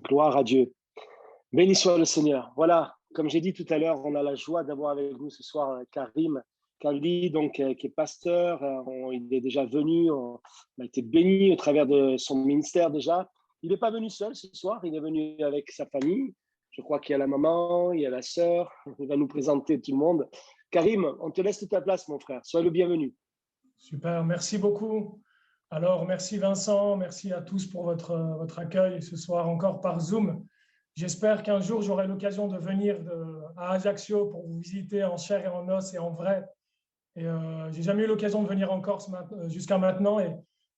Gloire à Dieu. Béni soit le Seigneur. Voilà, comme j'ai dit tout à l'heure, on a la joie d'avoir avec nous ce soir Karim Kaldi, donc, qui est pasteur. Il est déjà venu, on a été béni au travers de son ministère déjà. Il n'est pas venu seul ce soir, il est venu avec sa famille. Je crois qu'il y a la maman, il y a la sœur. Il va nous présenter tout le monde. Karim, on te laisse toute ta place, mon frère. Sois le bienvenu. Super, merci beaucoup. Alors, merci Vincent, merci à tous pour votre accueil ce soir encore par Zoom. J'espère qu'un jour, j'aurai l'occasion de venir à Ajaccio pour vous visiter en chair et en os et en vrai. Et j'ai jamais eu l'occasion de venir en Corse jusqu'à maintenant et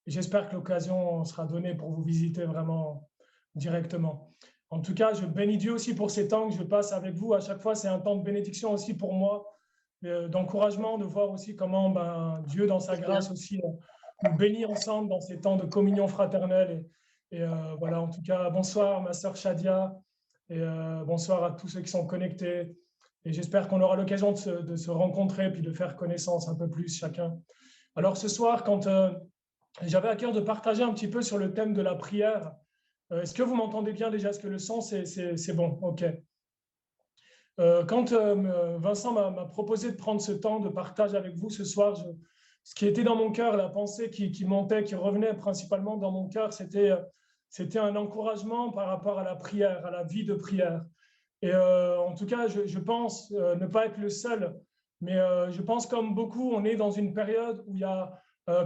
j'espère que l'occasion sera donnée pour vous visiter vraiment directement. En tout cas, je bénis Dieu aussi pour ces temps que je passe avec vous. À chaque fois, c'est un temps de bénédiction aussi pour moi, d'encouragement, de voir aussi comment Dieu, dans sa grâce aussi, nous bénit ensemble dans ces temps de communion fraternelle. Voilà, en tout cas, bonsoir ma sœur Shadia et bonsoir à tous ceux qui sont connectés. Et j'espère qu'on aura l'occasion de se rencontrer puis de faire connaissance un peu plus chacun. Alors ce soir, quand j'avais à cœur de partager un petit peu sur le thème de la prière, est-ce que vous m'entendez bien déjà? Est-ce que le son, c'est bon? OK. Quand Vincent m'a proposé de prendre ce temps de partage avec vous ce soir, ce qui était dans mon cœur, la pensée qui montait, qui revenait principalement dans mon cœur, c'était un encouragement par rapport à la prière, à la vie de prière. Et en tout cas, je pense ne pas être le seul, mais je pense comme beaucoup, on est dans une période où il y a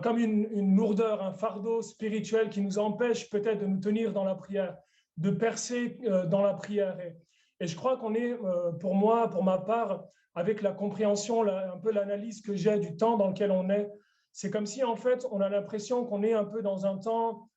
comme une lourdeur, un fardeau spirituel qui nous empêche peut-être de nous tenir dans la prière, de percer dans la prière. Et je crois qu'on est, pour moi, pour ma part, avec la compréhension, un peu l'analyse que j'ai du temps dans lequel on est, c'est comme si en fait, on a l'impression qu'on est un peu dans un temps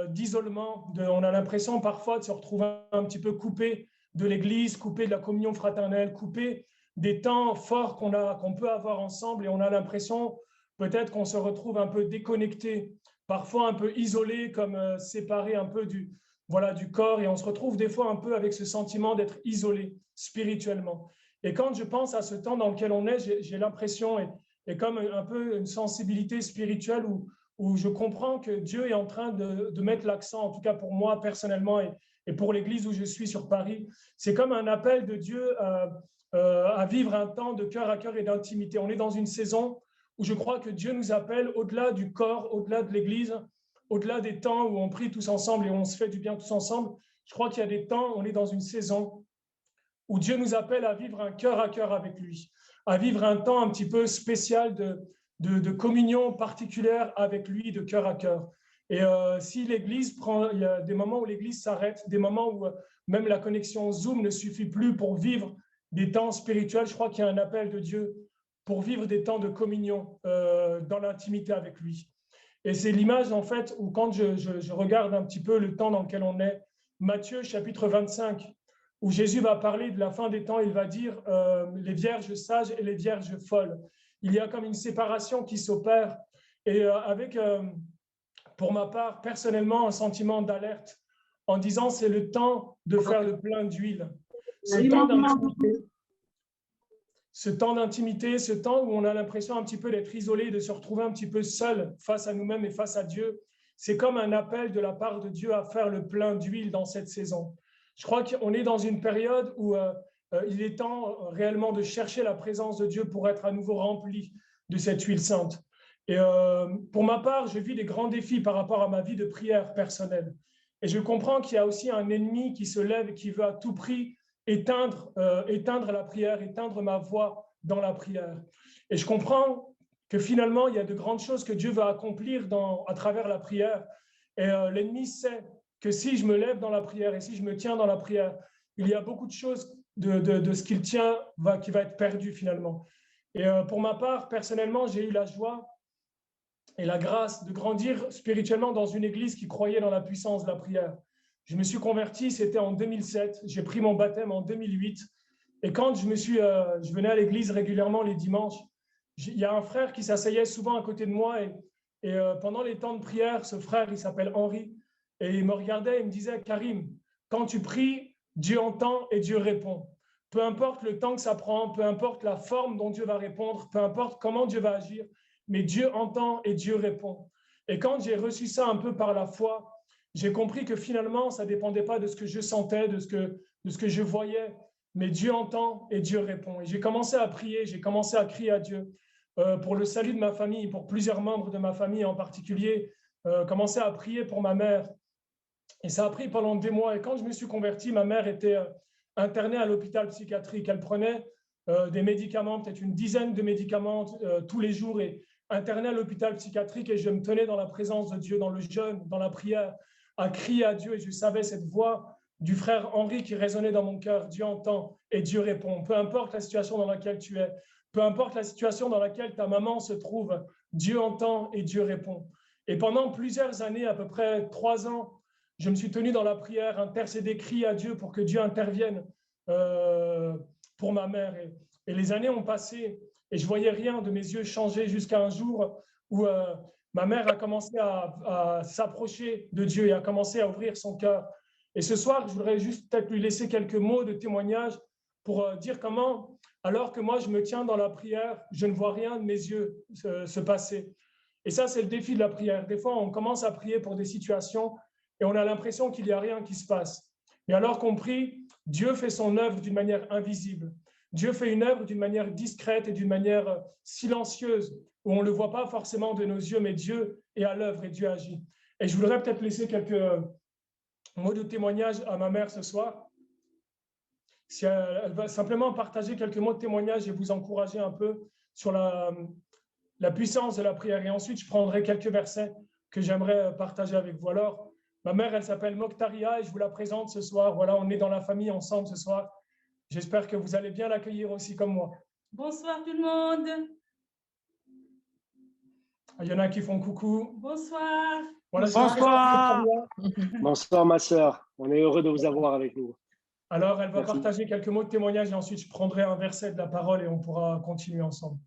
d'isolement. On a l'impression parfois de se retrouver un petit peu coupé de l'Église, coupé de la communion fraternelle, coupé des temps forts qu'on peut avoir ensemble et on a l'impression peut-être qu'on se retrouve un peu déconnecté, parfois un peu isolé, comme séparé un peu du corps et on se retrouve des fois un peu avec ce sentiment d'être isolé spirituellement. Et quand je pense à ce temps dans lequel on est, j'ai l'impression et comme un peu une sensibilité spirituelle où je comprends que Dieu est en train de mettre l'accent, en tout cas pour moi personnellement et pour l'Église où je suis sur Paris, c'est comme un appel de Dieu à vivre un temps de cœur à cœur et d'intimité. On est dans une saison où je crois que Dieu nous appelle au-delà du corps, au-delà de l'Église, au-delà des temps où on prie tous ensemble et où on se fait du bien tous ensemble. Je crois qu'il y a des temps où on est dans une saison où Dieu nous appelle à vivre un cœur à cœur avec lui, à vivre un temps un petit peu spécial de communion particulière avec lui, de cœur à cœur. Et si l'Église prend, il y a des moments où l'Église s'arrête, des moments où même la connexion Zoom ne suffit plus pour vivre des temps spirituels, je crois qu'il y a un appel de Dieu pour vivre des temps de communion dans l'intimité avec lui. Et c'est l'image, en fait, où quand je regarde un petit peu le temps dans lequel on est, Matthieu chapitre 25, où Jésus va parler de la fin des temps, il va dire les vierges sages et les vierges folles. Il y a comme une séparation qui s'opère et avec, pour ma part, personnellement, un sentiment d'alerte en disant c'est le temps de faire le plein d'huile. Ce temps d'intimité, ce temps où on a l'impression un petit peu d'être isolé, de se retrouver un petit peu seul face à nous-mêmes et face à Dieu, c'est comme un appel de la part de Dieu à faire le plein d'huile dans cette saison. Je crois qu'on est dans une période où il est temps réellement de chercher la présence de Dieu pour être à nouveau rempli de cette huile sainte. Et pour ma part, je vis des grands défis par rapport à ma vie de prière personnelle. Et je comprends qu'il y a aussi un ennemi qui se lève et qui veut à tout prix éteindre la prière, éteindre ma voix dans la prière. Et je comprends que finalement, il y a de grandes choses que Dieu va accomplir à travers la prière. Et l'ennemi sait que si je me lève dans la prière et si je me tiens dans la prière, il y a beaucoup de choses de ce qu'il tient qui va être perdu finalement. Et pour ma part, personnellement, j'ai eu la joie et la grâce de grandir spirituellement dans une église qui croyait dans la puissance de la prière. Je me suis converti, c'était en 2007. J'ai pris mon baptême en 2008. Et quand je venais à l'église régulièrement les dimanches, il y a un frère qui s'asseyait souvent à côté de moi. Et pendant les temps de prière, ce frère, il s'appelle Henri. Et il me regardait et me disait, Karim, quand tu pries, Dieu entend et Dieu répond. Peu importe le temps que ça prend, peu importe la forme dont Dieu va répondre, peu importe comment Dieu va agir, mais Dieu entend et Dieu répond. Et quand j'ai reçu ça un peu par la foi, j'ai compris que finalement, ça ne dépendait pas de ce que je sentais, de ce que je voyais, mais Dieu entend et Dieu répond. Et j'ai commencé à prier, j'ai commencé à crier à Dieu pour le salut de ma famille, pour plusieurs membres de ma famille en particulier, commencer à prier pour ma mère. Et ça a pris pendant des mois. Et quand je me suis converti, ma mère était internée à l'hôpital psychiatrique. Elle prenait des médicaments, peut-être une dizaine de médicaments tous les jours, et internée à l'hôpital psychiatrique. Et je me tenais dans la présence de Dieu, dans le jeûne, dans la prière, à crier à Dieu. Et je savais cette voix du frère Henri qui résonnait dans mon cœur. Dieu entend et Dieu répond. Peu importe la situation dans laquelle tu es, peu importe la situation dans laquelle ta maman se trouve, Dieu entend et Dieu répond. Et pendant plusieurs années, à peu près 3 ans, je me suis tenu dans la prière, intercédé, crié à Dieu pour que Dieu intervienne pour ma mère. Et les années ont passé et je voyais rien de mes yeux changer jusqu'à un jour où ma mère a commencé à s'approcher de Dieu et a commencé à ouvrir son cœur. Et ce soir, je voudrais juste peut-être lui laisser quelques mots de témoignage pour dire comment, alors que moi je me tiens dans la prière, je ne vois rien de mes yeux se passer. Et ça, c'est le défi de la prière. Des fois, on commence à prier pour des situations et on a l'impression qu'il n'y a rien qui se passe. Mais alors qu'on prie, Dieu fait son œuvre d'une manière invisible. Dieu fait une œuvre d'une manière discrète et d'une manière silencieuse, où on ne le voit pas forcément de nos yeux, mais Dieu est à l'œuvre et Dieu agit. Et je voudrais peut-être laisser quelques mots de témoignage à ma mère ce soir. Si elle va simplement partager quelques mots de témoignage et vous encourager un peu sur la puissance de la prière. Et ensuite, je prendrai quelques versets que j'aimerais partager avec vous. Alors, ma mère, elle s'appelle Mokhtaria et je vous la présente ce soir. Voilà, on est dans la famille ensemble ce soir. J'espère que vous allez bien l'accueillir aussi comme moi. Bonsoir tout le monde. Il y en a qui font coucou. Bonsoir. Voilà, bonsoir. Bonsoir ma sœur. On est heureux de vous avoir avec nous. Alors, elle va Merci. partager quelques mots de témoignage et ensuite je prendrai un verset de la parole et on pourra continuer ensemble.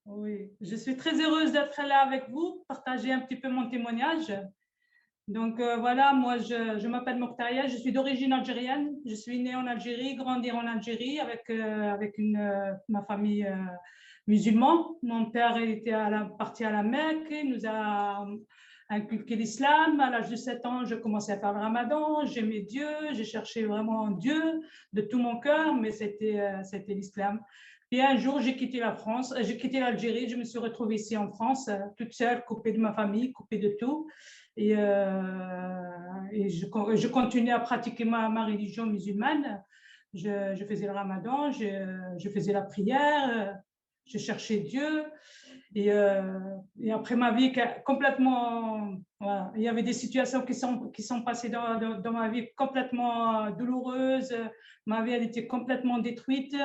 Oui, je suis très heureuse d'être là avec vous, partager un petit peu mon témoignage. Donc voilà, moi je m'appelle Mokhtaria, je suis d'origine algérienne. Je suis née en Algérie, grandi en Algérie avec ma famille musulmane. Mon père était parti à la Mecque, il nous a inculqué l'islam. À l'âge de 7 ans, je commençais à faire le ramadan, j'aimais Dieu, j'ai cherché vraiment Dieu de tout mon cœur, mais c'était l'islam. Puis un jour, j'ai quitté la France, j'ai quitté l'Algérie, je me suis retrouvée ici en France, toute seule, coupée de ma famille, coupée de tout. Et je continuais à pratiquer ma religion musulmane. Je faisais le ramadan, je faisais la prière, je cherchais Dieu. Et après ma vie complètement, voilà, il y avait des situations qui sont passées dans ma vie complètement douloureuses. Ma vie, elle était complètement détruite.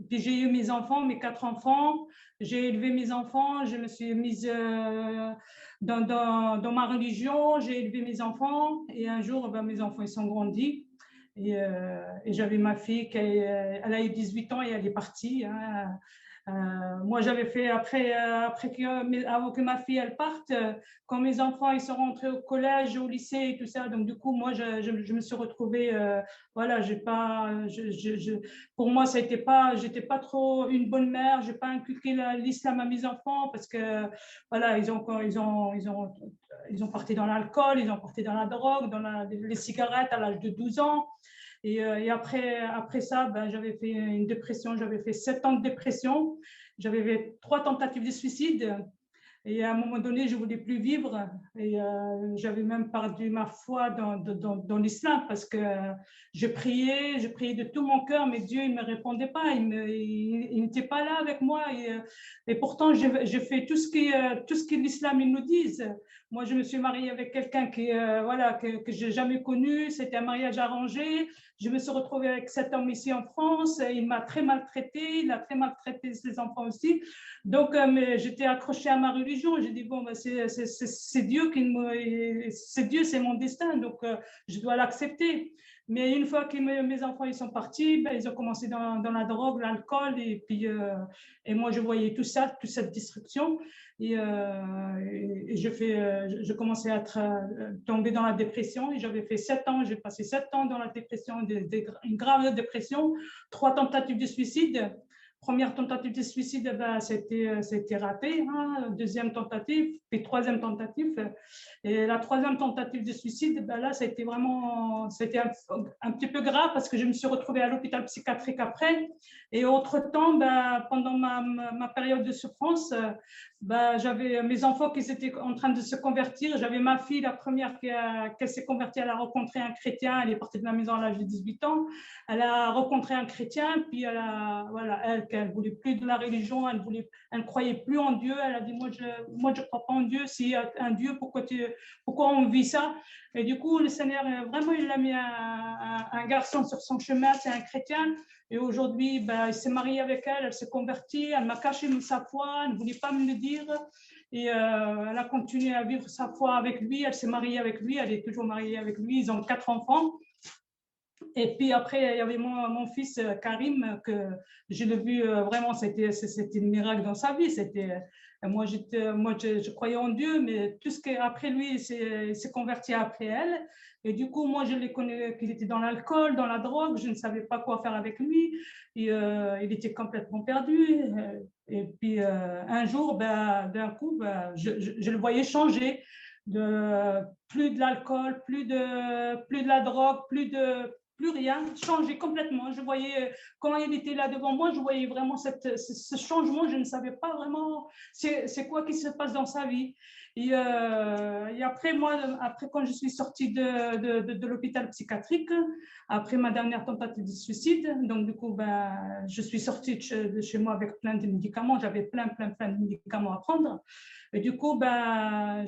Puis j'ai eu mes enfants, mes 4 enfants. J'ai élevé mes enfants. Je me suis mise dans ma religion. J'ai élevé mes enfants. Et un jour, ben, mes enfants, ils sont grandis. Et j'avais ma fille, elle a eu 18 ans et elle est partie. Hein. Moi, j'avais fait avant que ma fille elle parte, quand mes enfants ils sont rentrés au collège, au lycée et tout ça. Donc du coup, moi, je me suis retrouvée, voilà, j'ai pas, pour moi, ça n'était pas, j'étais pas trop une bonne mère. J'ai pas inculqué l'islam à mes enfants parce que voilà, ils ont parti dans l'alcool, ils ont parti dans la drogue, dans les cigarettes à l'âge de 12 ans. Et après ça, ben, j'avais fait une dépression, j'avais fait 7 ans de dépression, j'avais fait 3 tentatives de suicide. Et à un moment donné, je ne voulais plus vivre et j'avais même perdu ma foi dans l'islam parce que je priais de tout mon cœur, mais Dieu ne me répondait pas, il n'était pas là avec moi. Et pourtant, je fais tout ce que l'islam nous dit. Moi, je me suis mariée avec quelqu'un que je n'ai jamais connu, c'était un mariage arrangé. Je me suis retrouvée avec cet homme ici en France, il m'a très maltraité, il a très maltraité ses enfants aussi. Donc, j'étais accrochée à ma religion. J'ai dit, bon, ben, c'est Dieu c'est Dieu, c'est mon destin, donc je dois l'accepter. Mais une fois que mes enfants ils sont partis, ben, ils ont commencé dans la drogue, l'alcool, et puis et moi je voyais tout ça, toute cette destruction, et je commençais à tomber dans la dépression. Et j'avais fait 7 ans, j'ai passé 7 ans dans la dépression, une grave dépression, 3 tentatives de suicide. Première tentative de suicide, ben, c'était raté. Hein. Deuxième tentative, puis troisième tentative. Et la troisième tentative de suicide, ben là, c'était un petit peu grave parce que je me suis retrouvée à l'hôpital psychiatrique après. Et autre-temps, ben, pendant ma période de souffrance, ben, j'avais mes enfants qui étaient en train de se convertir. J'avais ma fille, la première qui s'est convertie, elle a rencontré un chrétien. Elle est partie de la maison à l'âge de 18 ans. Elle a rencontré un chrétien, puis elle ne voulait plus de la religion, elle ne croyait plus en Dieu. Elle a dit, moi, je ne crois pas en Dieu. S'il y a un Dieu, pourquoi on vit ça? Et du coup, le Seigneur, vraiment, il a mis un garçon sur son chemin, c'est un chrétien. Et aujourd'hui, ben, il s'est marié avec elle, elle s'est convertie, elle m'a caché sa foi, elle ne voulait pas me le dire. Et elle a continué à vivre sa foi avec lui, elle s'est mariée avec lui, elle est toujours mariée avec lui, ils ont 4 enfants. Et puis après, il y avait mon fils Karim, que je l'ai vu vraiment, c'était un miracle dans sa vie. Moi, je croyais en Dieu, mais tout ce qu'après lui, il s'est converti après elle. Et du coup, moi, je l'ai connu qu'il était dans l'alcool, dans la drogue, je ne savais pas quoi faire avec lui. Et, il était complètement perdu. Et puis un jour, ben, d'un coup, ben, je le voyais changer. Plus de l'alcool, plus de la drogue, plus rien, changé complètement. Je voyais, quand il était là devant moi, je voyais vraiment ce changement. Je ne savais pas vraiment c'est quoi qui se passe dans sa vie. Et après, quand je suis sortie de l'hôpital psychiatrique, après ma dernière tentative de suicide, donc du coup, ben, je suis sortie de chez moi avec plein de médicaments. J'avais plein de médicaments à prendre. Et du coup, ben,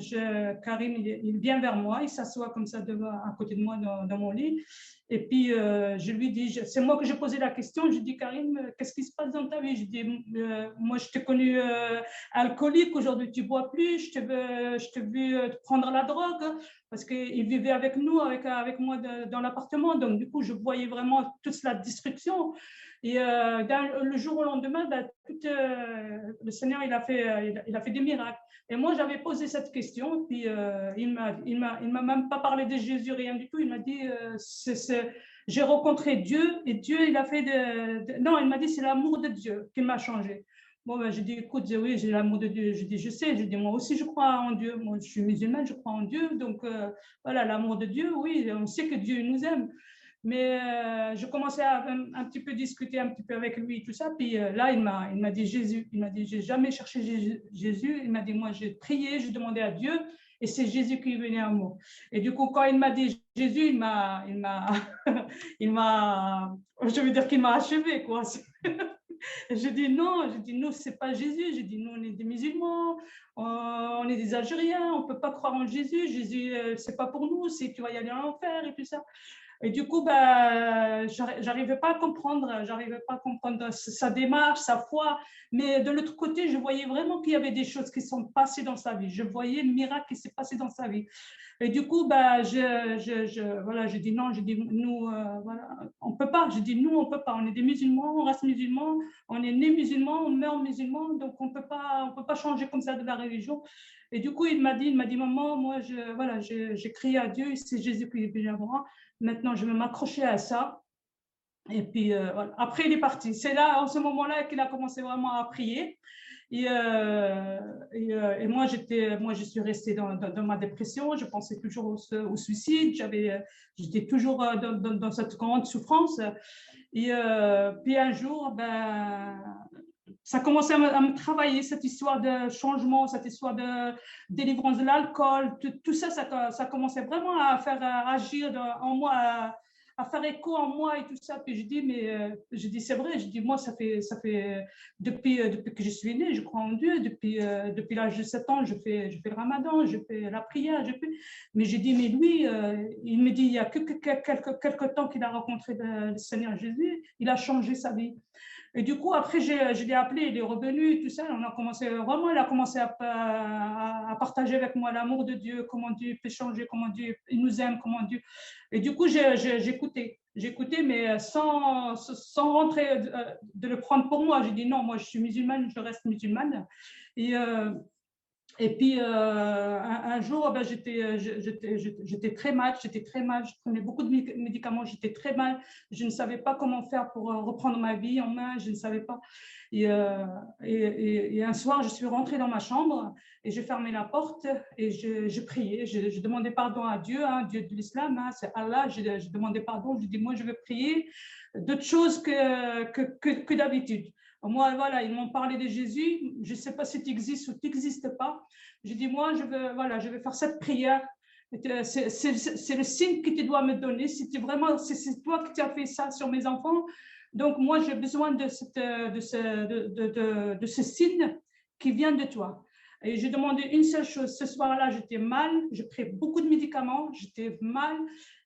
Karim, il vient vers moi, il s'assoit comme ça à côté de moi dans mon lit. Et puis, je lui dis, c'est moi que j'ai posé la question, je dis, Karim, qu'est-ce qui se passe dans ta vie? Je dis, moi, je t'ai connu alcoolique, aujourd'hui, tu ne bois plus, je t'ai vu prendre la drogue, parce qu'il vivait avec nous, avec moi dans l'appartement. Donc, du coup, je voyais vraiment toute la destruction. Et le jour au lendemain, ben, le Seigneur, il a fait des miracles. Et moi, j'avais posé cette question, puis il m'a même pas parlé de Jésus, rien du tout. Il m'a dit, j'ai rencontré Dieu, et Dieu, il a fait non, il m'a dit, c'est l'amour de Dieu qui m'a changé. Bon, ben, j'ai dit, écoute, oui, j'ai l'amour de Dieu. Je dis, je sais. Je dis, moi aussi, je crois en Dieu. Moi, je suis musulmane, je crois en Dieu. Donc, voilà, l'amour de Dieu, oui, on sait que Dieu nous aime. Mais je commençais à un petit peu discuter un petit peu avec lui, tout ça. Puis là, il m'a dit Jésus. Il m'a dit, j'ai jamais cherché Jésus. Il m'a dit, moi, j'ai prié, j'ai demandé à Dieu, et c'est Jésus qui est venu à moi. Et du coup, quand il m'a dit Jésus, je veux dire qu'il m'a achevé, quoi. Je dis non, c'est pas Jésus. Je dis, nous, on est des musulmans, on est des Algériens, on peut pas croire en Jésus. Jésus, c'est pas pour nous, c'est tu vas y aller en enfer et tout ça. Et du coup, ben, j'arrivais pas à comprendre sa démarche, sa foi. Mais de l'autre côté, je voyais vraiment qu'il y avait des choses qui sont passées dans sa vie. Je voyais le miracle qui s'est passé dans sa vie. Et du coup, ben, voilà, je dis non, je dis nous, voilà, on peut pas. Je dis nous, on peut pas. On est des musulmans, on reste musulmans, on est né musulman, on meurt musulman, donc on peut pas changer comme ça de la religion. Et du coup, il m'a dit, maman, moi, voilà, j'ai crié à Dieu, c'est Jésus qui est venu à moi. Maintenant, je vais m'accrocher à ça. Et puis, voilà. Après, il est parti. C'est là, en ce moment-là, qu'il a commencé vraiment à prier. Et moi, je suis restée dans ma dépression. Je pensais toujours au suicide. J'étais toujours dans cette grande souffrance. Et puis un jour, ben, ça commençait à me travailler, cette histoire de changement, cette histoire de délivrance de l'alcool. Tout ça, ça commençait vraiment à faire agir en moi, à faire écho en moi et tout ça. Puis je dis, c'est vrai, je dis, moi, ça fait depuis que je suis née, je crois en Dieu. Depuis l'âge de 7 ans, je fais le ramadan, je fais la prière. Mais j'ai dit, mais lui, il me dit, il y a quelques temps qu'il a rencontré le Seigneur Jésus, il a changé sa vie. Et du coup, après, je l'ai appelé, il est revenu, tout ça. Il a commencé à partager avec moi l'amour de Dieu, comment Dieu peut changer, comment Dieu il nous aime, comment Dieu. Et du coup, j'écoutais, mais sans rentrer de le prendre pour moi. J'ai dit non, moi je suis musulmane, je reste musulmane. Et Et puis, un jour, ben, j'étais très mal, je prenais beaucoup de médicaments, j'étais très mal, je ne savais pas comment faire pour reprendre ma vie en main, je ne savais pas. Et un soir, je suis rentrée dans ma chambre et j'ai fermé la porte et je priais, je demandais pardon à Dieu, hein, Dieu de l'islam, hein, c'est Allah, je demandais pardon, je dis, moi, je veux prier d'autres choses que d'habitude. Moi, voilà, ils m'ont parlé de Jésus. Je ne sais pas si tu existes ou tu n'existes pas. Je dis, moi, je vais faire cette prière. C'est le signe que tu dois me donner. Si c'est toi qui as fait ça sur mes enfants. Donc, moi, j'ai besoin de ce signe qui vient de toi. Et j'ai demandé une seule chose. Ce soir-là, j'étais mal. Je pris beaucoup de médicaments. J'étais mal.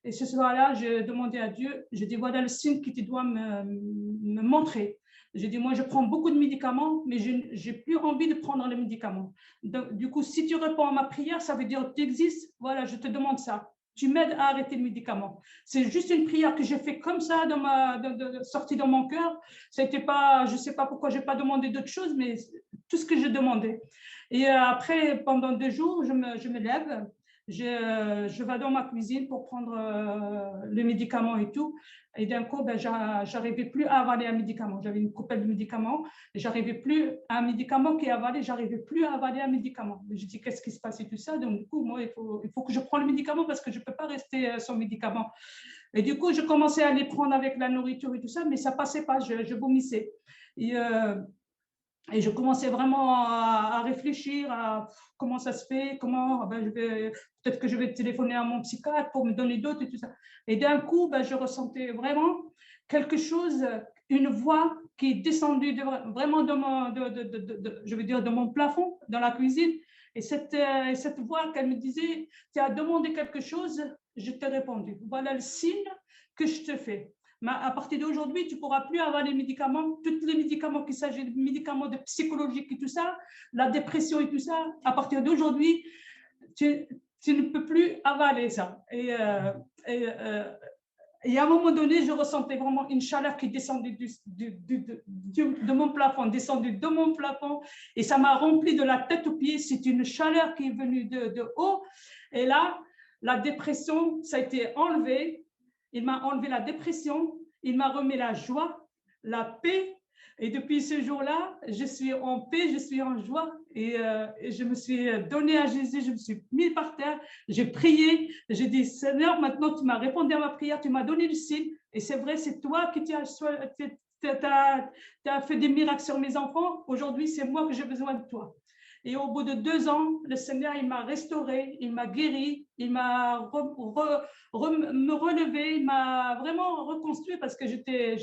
Et ce soir-là, j'ai demandé à Dieu. J'ai dit, voilà le signe que tu dois me montrer. J'ai dit, moi, je prends beaucoup de médicaments, mais je n'ai plus envie de prendre les médicaments. Donc, du coup, si tu réponds à ma prière, ça veut dire que tu existes. Voilà, je te demande ça. Tu m'aides à arrêter le médicament. C'est juste une prière que j'ai fait comme ça, sortie dans mon cœur. Ça n'était pas, je ne sais pas pourquoi je n'ai pas demandé d'autres choses, mais tout ce que je demandais. Et après, pendant 2 jours, je me lève. Je vais dans ma cuisine pour prendre le médicament et tout. Et d'un coup, ben, j'arrivais plus à avaler un médicament. J'avais une coupelle de médicaments. Et j'arrivais plus à un médicament qui est avalé. J'arrivais plus à avaler un médicament. Je dis, qu'est-ce qui se passe et tout ça. Donc, du coup, moi, il faut que je prenne le médicament parce que je ne peux pas rester sans médicament. Et du coup, je commençais à les prendre avec la nourriture et tout ça, mais ça ne passait pas. Je vomissais. Et je commençais vraiment à réfléchir à comment ça se fait, peut-être que je vais téléphoner à mon psychiatre pour me donner d'autres et tout ça. Et d'un coup, je ressentais vraiment quelque chose, une voix qui est descendue vraiment de mon plafond dans la cuisine. Et cette voix qu'elle me disait, tu as demandé quelque chose, je t'ai répondu. Voilà le signe que je te fais. Mais à partir d'aujourd'hui, tu ne pourras plus avoir les médicaments, tous les médicaments qu'il s'agit de médicaments de psychologique et tout ça, la dépression et tout ça. À partir d'aujourd'hui, tu ne peux plus avaler ça. Et à un moment donné, je ressentais vraiment une chaleur qui descendait de mon plafond, descendue de mon plafond, et ça m'a rempli de la tête aux pieds. C'est une chaleur qui est venue de haut. Et là, la dépression, ça a été enlevé. Il m'a enlevé la dépression, il m'a remis la joie, la paix. Et depuis ce jour-là, je suis en paix, je suis en joie. Et je me suis donnée à Jésus, je me suis mise par terre, j'ai prié, j'ai dit, Seigneur, maintenant tu m'as répondu à ma prière, tu m'as donné le signe. Et c'est vrai, c'est toi qui as fait des miracles sur mes enfants. Aujourd'hui, c'est moi que j'ai besoin de toi. Et au bout de 2 ans, le Seigneur, il m'a restauré, il m'a guéri, il m'a me relevé, il m'a vraiment reconstruit parce que j'étais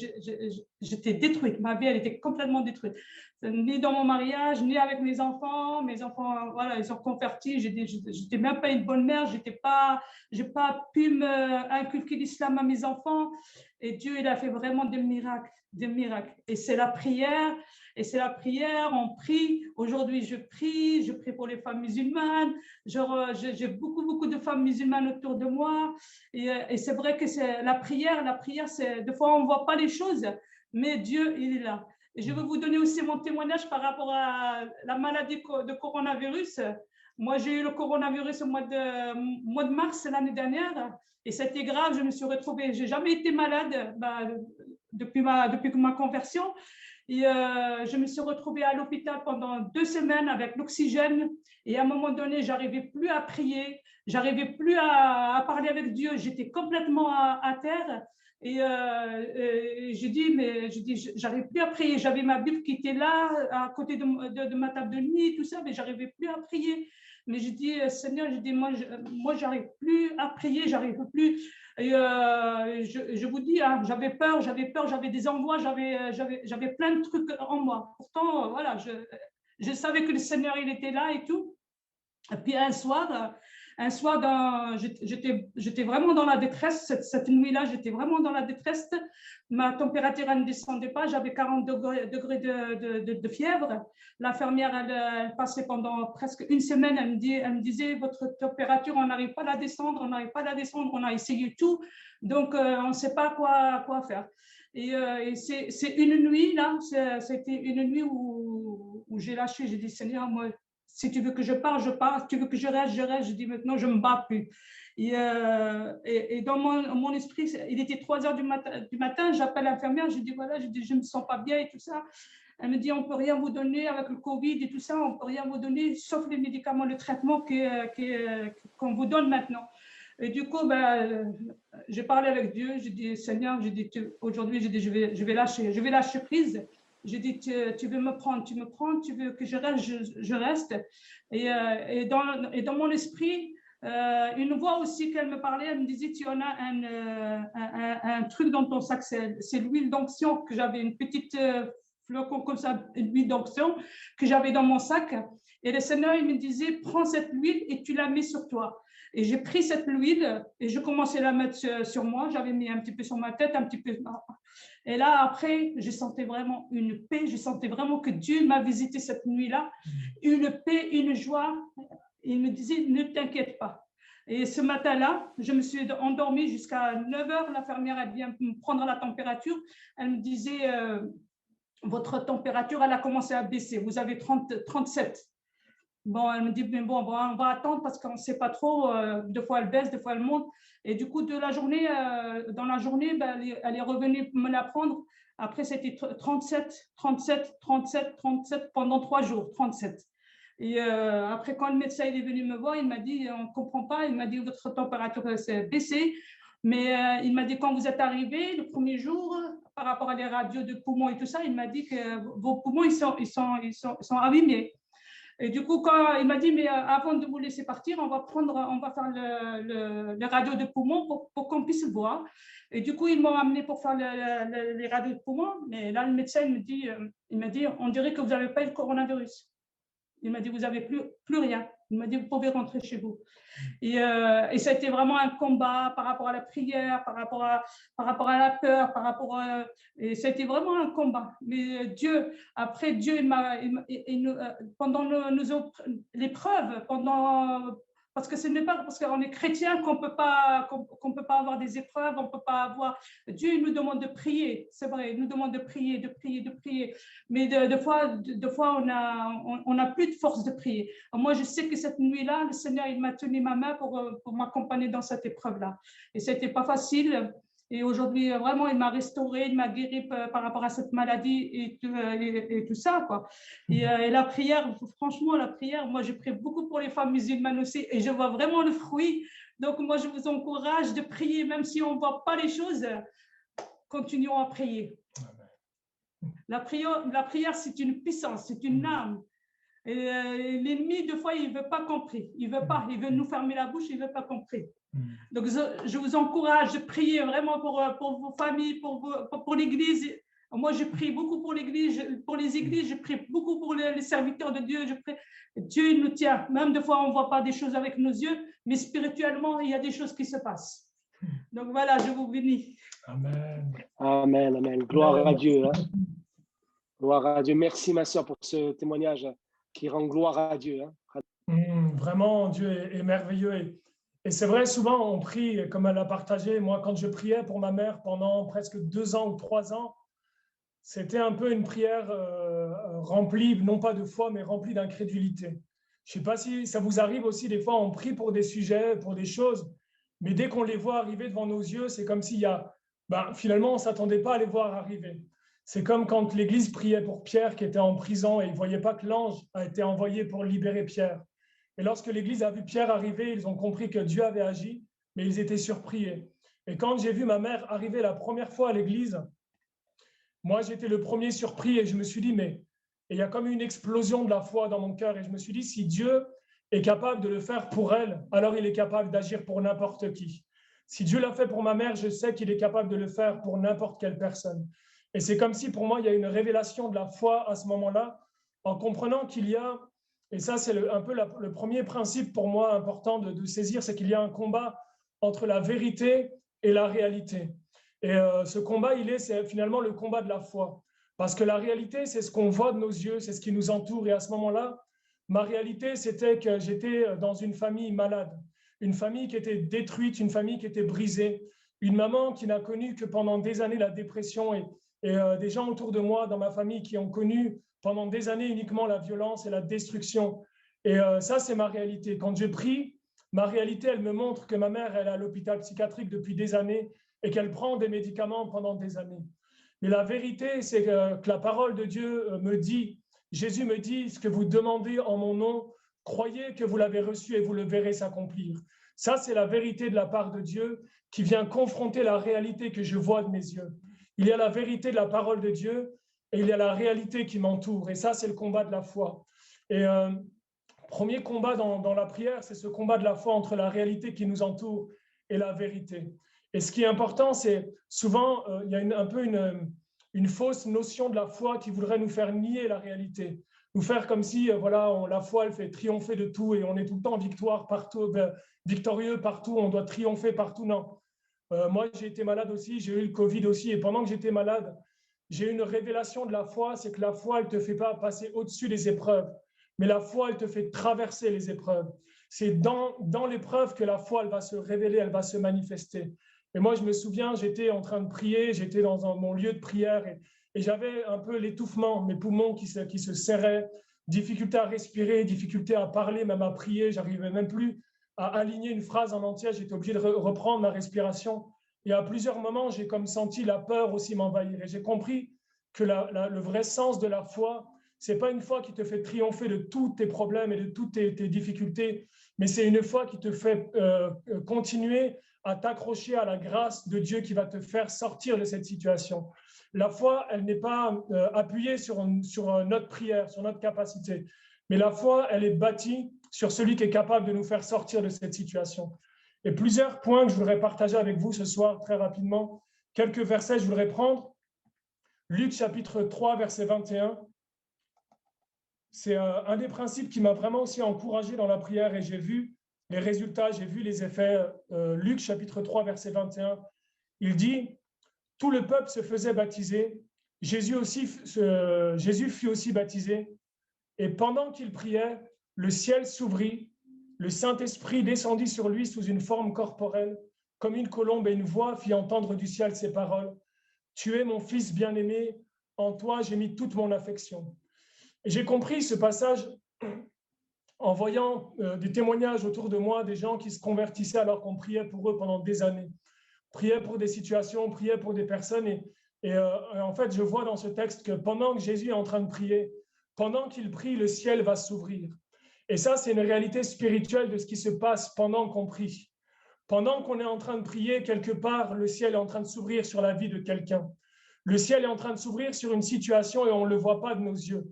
détruite. Ma vie, elle était complètement détruite. Ni dans mon mariage, ni avec mes enfants. Mes enfants, voilà, ils sont convertis. J'étais même pas une bonne mère. J'ai pas pu inculquer l'islam à mes enfants. Et Dieu, il a fait vraiment des miracles, des miracles. Et c'est la prière. Et c'est la prière, on prie. Aujourd'hui, je prie pour les femmes musulmanes. J'ai beaucoup de femmes musulmanes autour de moi. Et c'est vrai que c'est la prière, c'est, des fois, on ne voit pas les choses, mais Dieu, il est là. Et je veux vous donner aussi mon témoignage par rapport à la maladie de coronavirus. Moi, j'ai eu le coronavirus au mois de mars l'année dernière. Et c'était grave, je me suis retrouvée, je n'ai jamais été malade depuis ma conversion. Et je me suis retrouvée à l'hôpital pendant 2 semaines avec l'oxygène. Et à un moment donné, je n'arrivais plus à prier, je n'arrivais plus à parler avec Dieu. J'étais complètement à terre. Et je dis, j'arrive plus à prier. J'avais ma Bible qui était là, à côté de ma table de nuit, tout ça, mais j'arrivais plus à prier. Mais je dis, Seigneur, moi, j'arrive plus à prier, j'arrive plus. Et je vous dis, hein, j'avais peur, j'avais des angoisses, j'avais plein de trucs en moi. Pourtant, voilà, je savais que le Seigneur, il était là et tout. Et puis un soir, j'étais vraiment dans la détresse. Cette nuit-là, j'étais vraiment dans la détresse. Ma température, elle ne descendait pas. J'avais 40 degrés de fièvre. L'infirmière, elle passait pendant presque une semaine. Elle me disait, votre température, on n'arrive pas à la descendre, on a essayé tout. Donc, on ne sait pas quoi faire. Et c'est une nuit, là, c'était une nuit où j'ai lâché. J'ai dit, Seigneur, moi, Si tu veux que je parte, je pars. Si tu veux que je reste, je reste. Je dis maintenant, je ne me bats plus. Et dans mon esprit, il était 3 heures du matin, j'appelle l'infirmière, je dis voilà, je ne me sens pas bien et tout ça. Elle me dit on ne peut rien vous donner avec le Covid et tout ça, on ne peut rien vous donner sauf les médicaments, le traitement qu'on vous donne maintenant. Et du coup, j'ai parlé avec Dieu, j'ai dit Seigneur, aujourd'hui, je vais lâcher prise. J'ai dit, tu veux me prendre, tu me prends, tu veux que je reste, je reste. Et dans mon esprit, une voix aussi qu'elle me parlait, elle me disait, tu en as un truc dans ton sac, c'est l'huile d'onction que j'avais, une petite flocon comme ça, une huile d'onction que j'avais dans mon sac. Et le Seigneur, il me disait, prends cette huile et tu la mets sur toi. Et j'ai pris cette huile et je commençais à la mettre sur moi. J'avais mis un petit peu sur ma tête, un petit peu. Et là, après, je sentais vraiment une paix. Je sentais vraiment que Dieu m'a visité cette nuit-là. Une paix, une joie. Il me disait, ne t'inquiète pas. Et ce matin-là, je me suis endormie jusqu'à 9 heures. L'infirmière, elle vient me prendre la température. Elle me disait, votre température, elle a commencé à baisser. Vous avez 37. Bon, elle me dit, mais bon, on va attendre parce qu'on ne sait pas trop. Des fois, elle baisse, des fois, elle monte. Et du coup, dans la journée, elle est revenue me la prendre. Après, c'était 37 pendant 3 jours, 37. Et après, quand le médecin il est venu me voir, il m'a dit, on ne comprend pas. Il m'a dit, votre température s'est baissée. Mais il m'a dit, quand vous êtes arrivé le premier jour, par rapport à les radios de poumons et tout ça, il m'a dit que vos poumons, ils sont abîmés. Et du coup, quand il m'a dit, mais avant de vous laisser partir, on va faire les radios de poumons pour qu'on puisse voir. Et du coup, ils m'ont amené pour faire les radios de poumons. Mais là, le médecin il m'a dit, on dirait que vous n'avez pas eu le coronavirus. Il m'a dit, vous n'avez plus rien. Il m'a dit, vous pouvez rentrer chez vous. Et ça a été vraiment un combat par rapport à la prière, par rapport à la peur, et ça a été vraiment un combat. Mais Dieu, pendant l'épreuve, parce que ce n'est pas parce qu'on est chrétien qu'on peut pas avoir des épreuves, on peut pas avoir. Dieu il nous demande de prier, c'est vrai, il nous demande de prier. Mais de fois on n'a plus de force de prier. Moi, je sais que cette nuit-là, le Seigneur il m'a tenu ma main pour m'accompagner dans cette épreuve-là. Et c'était pas facile. Et aujourd'hui, vraiment, il m'a restauré, il m'a guéri par rapport à cette maladie et tout ça, quoi. Et la prière, franchement, moi, je prie beaucoup pour les femmes musulmanes aussi et je vois vraiment le fruit. Donc, moi, je vous encourage de prier, même si on ne voit pas les choses, continuons à prier. La prière, c'est une puissance, c'est une arme. Et l'ennemi, des fois, il ne veut pas qu'on prie. Il veut nous fermer la bouche, il ne veut pas qu'on prie. Donc, je vous encourage de prier vraiment pour vos familles, pour l'Église. Moi, je prie beaucoup pour l'Église, pour les églises, je prie beaucoup pour les serviteurs de Dieu. Dieu, il nous tient. Même des fois, on ne voit pas des choses avec nos yeux, mais spirituellement, il y a des choses qui se passent. Donc, voilà, je vous bénis. Amen. Amen, amen. Gloire à Dieu. Hein. Gloire à Dieu. Merci, ma soeur, pour ce témoignage qui rend gloire à Dieu. Hein. Vraiment, Dieu est merveilleux. Et c'est vrai, souvent, on prie, comme elle a partagé. Moi, quand je priais pour ma mère pendant presque 2 ans ou 3 ans, c'était un peu une prière remplie, non pas de foi, mais remplie d'incrédulité. Je ne sais pas si ça vous arrive aussi, des fois, on prie pour des sujets, pour des choses, mais dès qu'on les voit arriver devant nos yeux, c'est comme s'il y a... finalement, on ne s'attendait pas à les voir arriver. C'est comme quand l'Église priait pour Pierre qui était en prison et ils ne voyaient pas que l'ange a été envoyé pour libérer Pierre. Et lorsque l'Église a vu Pierre arriver, ils ont compris que Dieu avait agi, mais ils étaient surpris. Et quand j'ai vu ma mère arriver la première fois à l'Église, moi, j'étais le premier surpris et je me suis dit, mais il y a comme une explosion de la foi dans mon cœur. Et je me suis dit, si Dieu est capable de le faire pour elle, alors il est capable d'agir pour n'importe qui. Si Dieu l'a fait pour ma mère, je sais qu'il est capable de le faire pour n'importe quelle personne. Et c'est comme si pour moi, il y a une révélation de la foi à ce moment-là, en comprenant qu'il y a, et ça c'est un peu le premier principe pour moi important de saisir, c'est qu'il y a un combat entre la vérité et la réalité. Et ce combat, c'est finalement le combat de la foi. Parce que la réalité, c'est ce qu'on voit de nos yeux, c'est ce qui nous entoure. Et à ce moment-là, ma réalité, c'était que j'étais dans une famille malade, une famille qui était détruite, une famille qui était brisée, une maman qui n'a connu que pendant des années la dépression et des gens autour de moi, dans ma famille, qui ont connu pendant des années uniquement la violence et la destruction. Et ça, c'est ma réalité. Quand je prie, ma réalité, elle me montre que ma mère, elle est à l'hôpital psychiatrique depuis des années et qu'elle prend des médicaments pendant des années. Mais la vérité, c'est que la parole de Dieu me dit, Jésus me dit, ce que vous demandez en mon nom, croyez que vous l'avez reçu et vous le verrez s'accomplir. Ça, c'est la vérité de la part de Dieu qui vient confronter la réalité que je vois de mes yeux. Il y a la vérité de la parole de Dieu et il y a la réalité qui m'entoure. Et ça, c'est le combat de la foi. Et premier combat dans la prière, c'est ce combat de la foi entre la réalité qui nous entoure et la vérité. Et ce qui est important, c'est souvent, il y a un peu une fausse notion de la foi qui voudrait nous faire nier la réalité. Nous faire comme si, voilà, la foi, elle fait triompher de tout et on est tout le temps victorieux partout, on doit triompher partout. Non. Moi, j'ai été malade aussi, j'ai eu le Covid aussi. Et pendant que j'étais malade, j'ai eu une révélation de la foi, c'est que la foi, elle ne te fait pas passer au-dessus des épreuves, mais la foi, elle te fait traverser les épreuves. C'est dans l'épreuve que la foi, elle va se révéler, elle va se manifester. Et moi, je me souviens, j'étais en train de prier, j'étais dans mon lieu de prière et j'avais un peu l'étouffement, mes poumons qui se serraient, difficulté à respirer, difficulté à parler, même à prier. J'arrivais même plus à aligner une phrase en entier. J'étais obligé de reprendre ma respiration. Et à plusieurs moments, j'ai comme senti la peur aussi m'envahir. Et j'ai compris que le vrai sens de la foi, c'est pas une foi qui te fait triompher de tous tes problèmes et de toutes tes difficultés, mais c'est une foi qui te fait continuer à t'accrocher à la grâce de Dieu qui va te faire sortir de cette situation. La foi, elle n'est pas appuyée sur notre prière, sur notre capacité, mais la foi, elle est bâtie sur celui qui est capable de nous faire sortir de cette situation. Et plusieurs points que je voudrais partager avec vous ce soir très rapidement. Quelques versets, je voudrais prendre. Luc chapitre 3, verset 21. C'est un des principes qui m'a vraiment aussi encouragé dans la prière et j'ai vu les résultats, j'ai vu les effets. Luc chapitre 3, verset 21, il dit « Tout le peuple se faisait baptiser, Jésus fut aussi baptisé, et pendant qu'il priait, le ciel s'ouvrit, le Saint-Esprit descendit sur lui sous une forme corporelle, comme une colombe, et une voix fit entendre du ciel ces paroles. Tu es mon fils bien-aimé, en toi j'ai mis toute mon affection. » Et j'ai compris ce passage en voyant des témoignages autour de moi, des gens qui se convertissaient alors qu'on priait pour eux pendant des années. On priait pour des situations, on priait pour des personnes. Et en fait, je vois dans ce texte que pendant que Jésus est en train de prier, pendant qu'il prie, le ciel va s'ouvrir. Et ça, c'est une réalité spirituelle de ce qui se passe pendant qu'on prie. Pendant qu'on est en train de prier, quelque part, le ciel est en train de s'ouvrir sur la vie de quelqu'un. Le ciel est en train de s'ouvrir sur une situation et on ne le voit pas de nos yeux.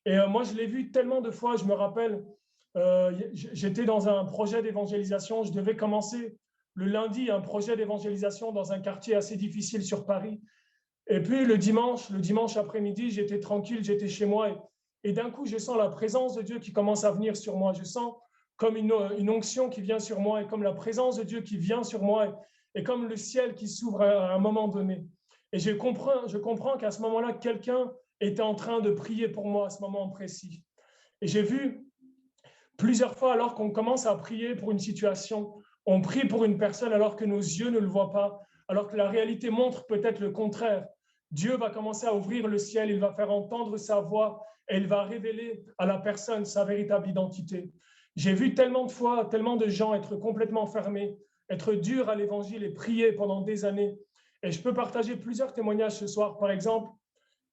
Et moi, je l'ai vu tellement de fois, je me rappelle, j'étais dans un projet d'évangélisation, je devais commencer le lundi un projet d'évangélisation dans un quartier assez difficile sur Paris. Et puis le dimanche après-midi, j'étais tranquille, j'étais chez moi et d'un coup, je sens la présence de Dieu qui commence à venir sur moi. Je sens comme une onction qui vient sur moi et comme la présence de Dieu qui vient sur moi et comme le ciel qui s'ouvre à un moment donné. Et je comprends qu'à ce moment-là, quelqu'un était en train de prier pour moi à ce moment précis. Et j'ai vu plusieurs fois, alors qu'on commence à prier pour une situation, on prie pour une personne alors que nos yeux ne le voient pas, alors que la réalité montre peut-être le contraire. Dieu va commencer à ouvrir le ciel, il va faire entendre sa voix et il va révéler à la personne sa véritable identité. J'ai vu tellement de fois, tellement de gens être complètement fermés, être durs à l'évangile et prier pendant des années. Et je peux partager plusieurs témoignages ce soir. Par exemple,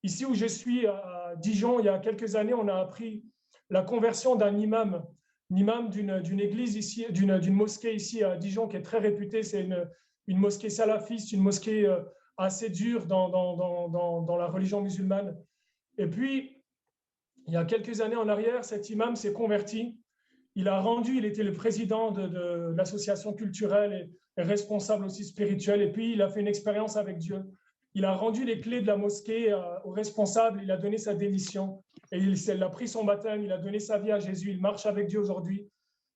ici où je suis, à Dijon, il y a quelques années, on a appris la conversion d'un imam d'une église ici, d'une mosquée ici à Dijon qui est très réputée. C'est une mosquée salafiste, une mosquée assez dure dans la religion musulmane. Et puis, il y a quelques années en arrière, cet imam s'est converti. Il était le président de l'association culturelle et responsable aussi spirituel. Et puis, il a fait une expérience avec Dieu. Il a rendu les clés de la mosquée au responsable, il a donné sa démission et il a pris son baptême, il a donné sa vie à Jésus, il marche avec Dieu aujourd'hui.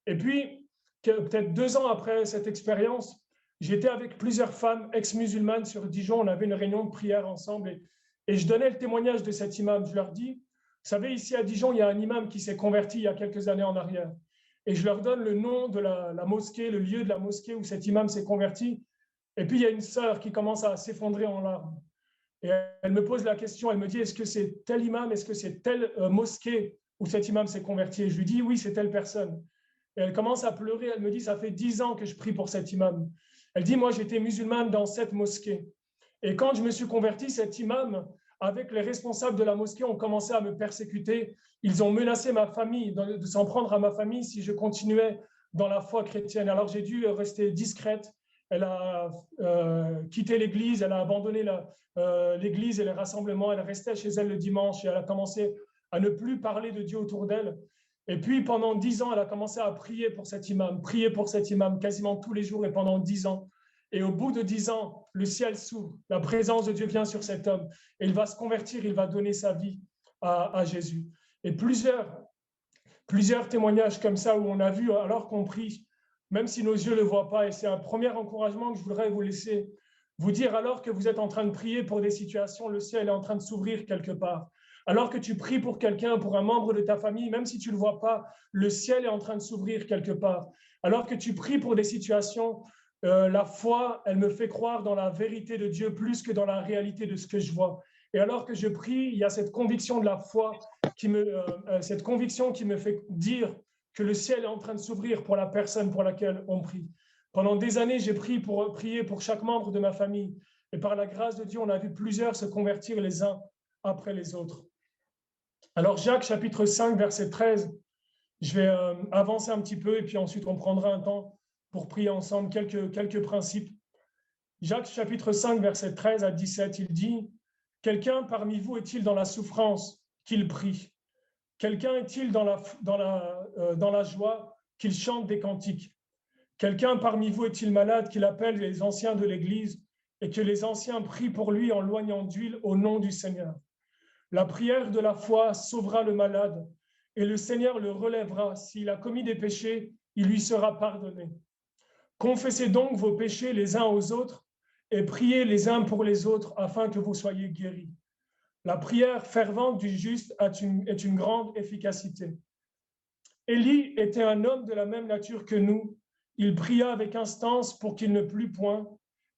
Et puis, peut-être 2 ans après cette expérience, j'étais avec plusieurs femmes ex-musulmanes sur Dijon, on avait une réunion de prière ensemble et je donnais le témoignage de cet imam. Je leur dis, vous savez, ici à Dijon, il y a un imam qui s'est converti il y a quelques années en arrière. Et je leur donne le nom de la mosquée, le lieu de la mosquée où cet imam s'est converti. Et puis, il y a une sœur qui commence à s'effondrer en larmes. Et elle me pose la question, elle me dit, est-ce que c'est tel imam, est-ce que c'est telle mosquée où cet imam s'est converti. Et je lui dis, oui, c'est telle personne. Et elle commence à pleurer. Elle me dit, ça fait 10 ans que je prie pour cet imam. Elle dit, moi, j'étais musulmane dans cette mosquée. Et quand je me suis converti, cet imam, avec les responsables de la mosquée, ont commencé à me persécuter. Ils ont menacé ma famille, de s'en prendre à ma famille si je continuais dans la foi chrétienne. Alors j'ai dû rester discrète. Elle a quitté l'église, elle a abandonné l'église et les rassemblements. Elle restait chez elle le dimanche et elle a commencé à ne plus parler de Dieu autour d'elle. Et puis pendant 10 ans, elle a commencé à prier pour cet imam quasiment tous les jours et pendant 10 ans. Et au bout de 10 ans, le ciel s'ouvre, la présence de Dieu vient sur cet homme et il va se convertir, il va donner sa vie à Jésus. Et plusieurs témoignages comme ça où on a vu, alors qu'on prie, même si nos yeux ne le voient pas, et c'est un premier encouragement que je voudrais vous laisser, vous dire alors que vous êtes en train de prier pour des situations, le ciel est en train de s'ouvrir quelque part. Alors que tu pries pour quelqu'un, pour un membre de ta famille, même si tu ne le vois pas, le ciel est en train de s'ouvrir quelque part. Alors que tu pries pour des situations, la foi, elle me fait croire dans la vérité de Dieu plus que dans la réalité de ce que je vois. Et alors que je prie, il y a cette conviction de la foi cette conviction qui me fait dire que le ciel est en train de s'ouvrir pour la personne pour laquelle on prie. Pendant des années, j'ai prié pour chaque membre de ma famille. Et par la grâce de Dieu, on a vu plusieurs se convertir les uns après les autres. Alors Jacques, chapitre 5, verset 13, je vais avancer un petit peu et puis ensuite on prendra un temps pour prier ensemble quelques principes. Jacques, chapitre 5, verset 13 à 17, il dit « Quelqu'un parmi vous est-il dans la souffrance qu'il prie? Quelqu'un est-il dans la joie qu'il chante des cantiques? Quelqu'un parmi vous est-il malade qu'il appelle les anciens de l'Église et que les anciens prient pour lui en loignant d'huile au nom du Seigneur? La prière de la foi sauvera le malade et le Seigneur le relèvera. S'il a commis des péchés, il lui sera pardonné. Confessez donc vos péchés les uns aux autres et priez les uns pour les autres afin que vous soyez guéris. La prière fervente du juste est une grande efficacité. Élie était un homme de la même nature que nous. Il pria avec instance pour qu'il ne plût point,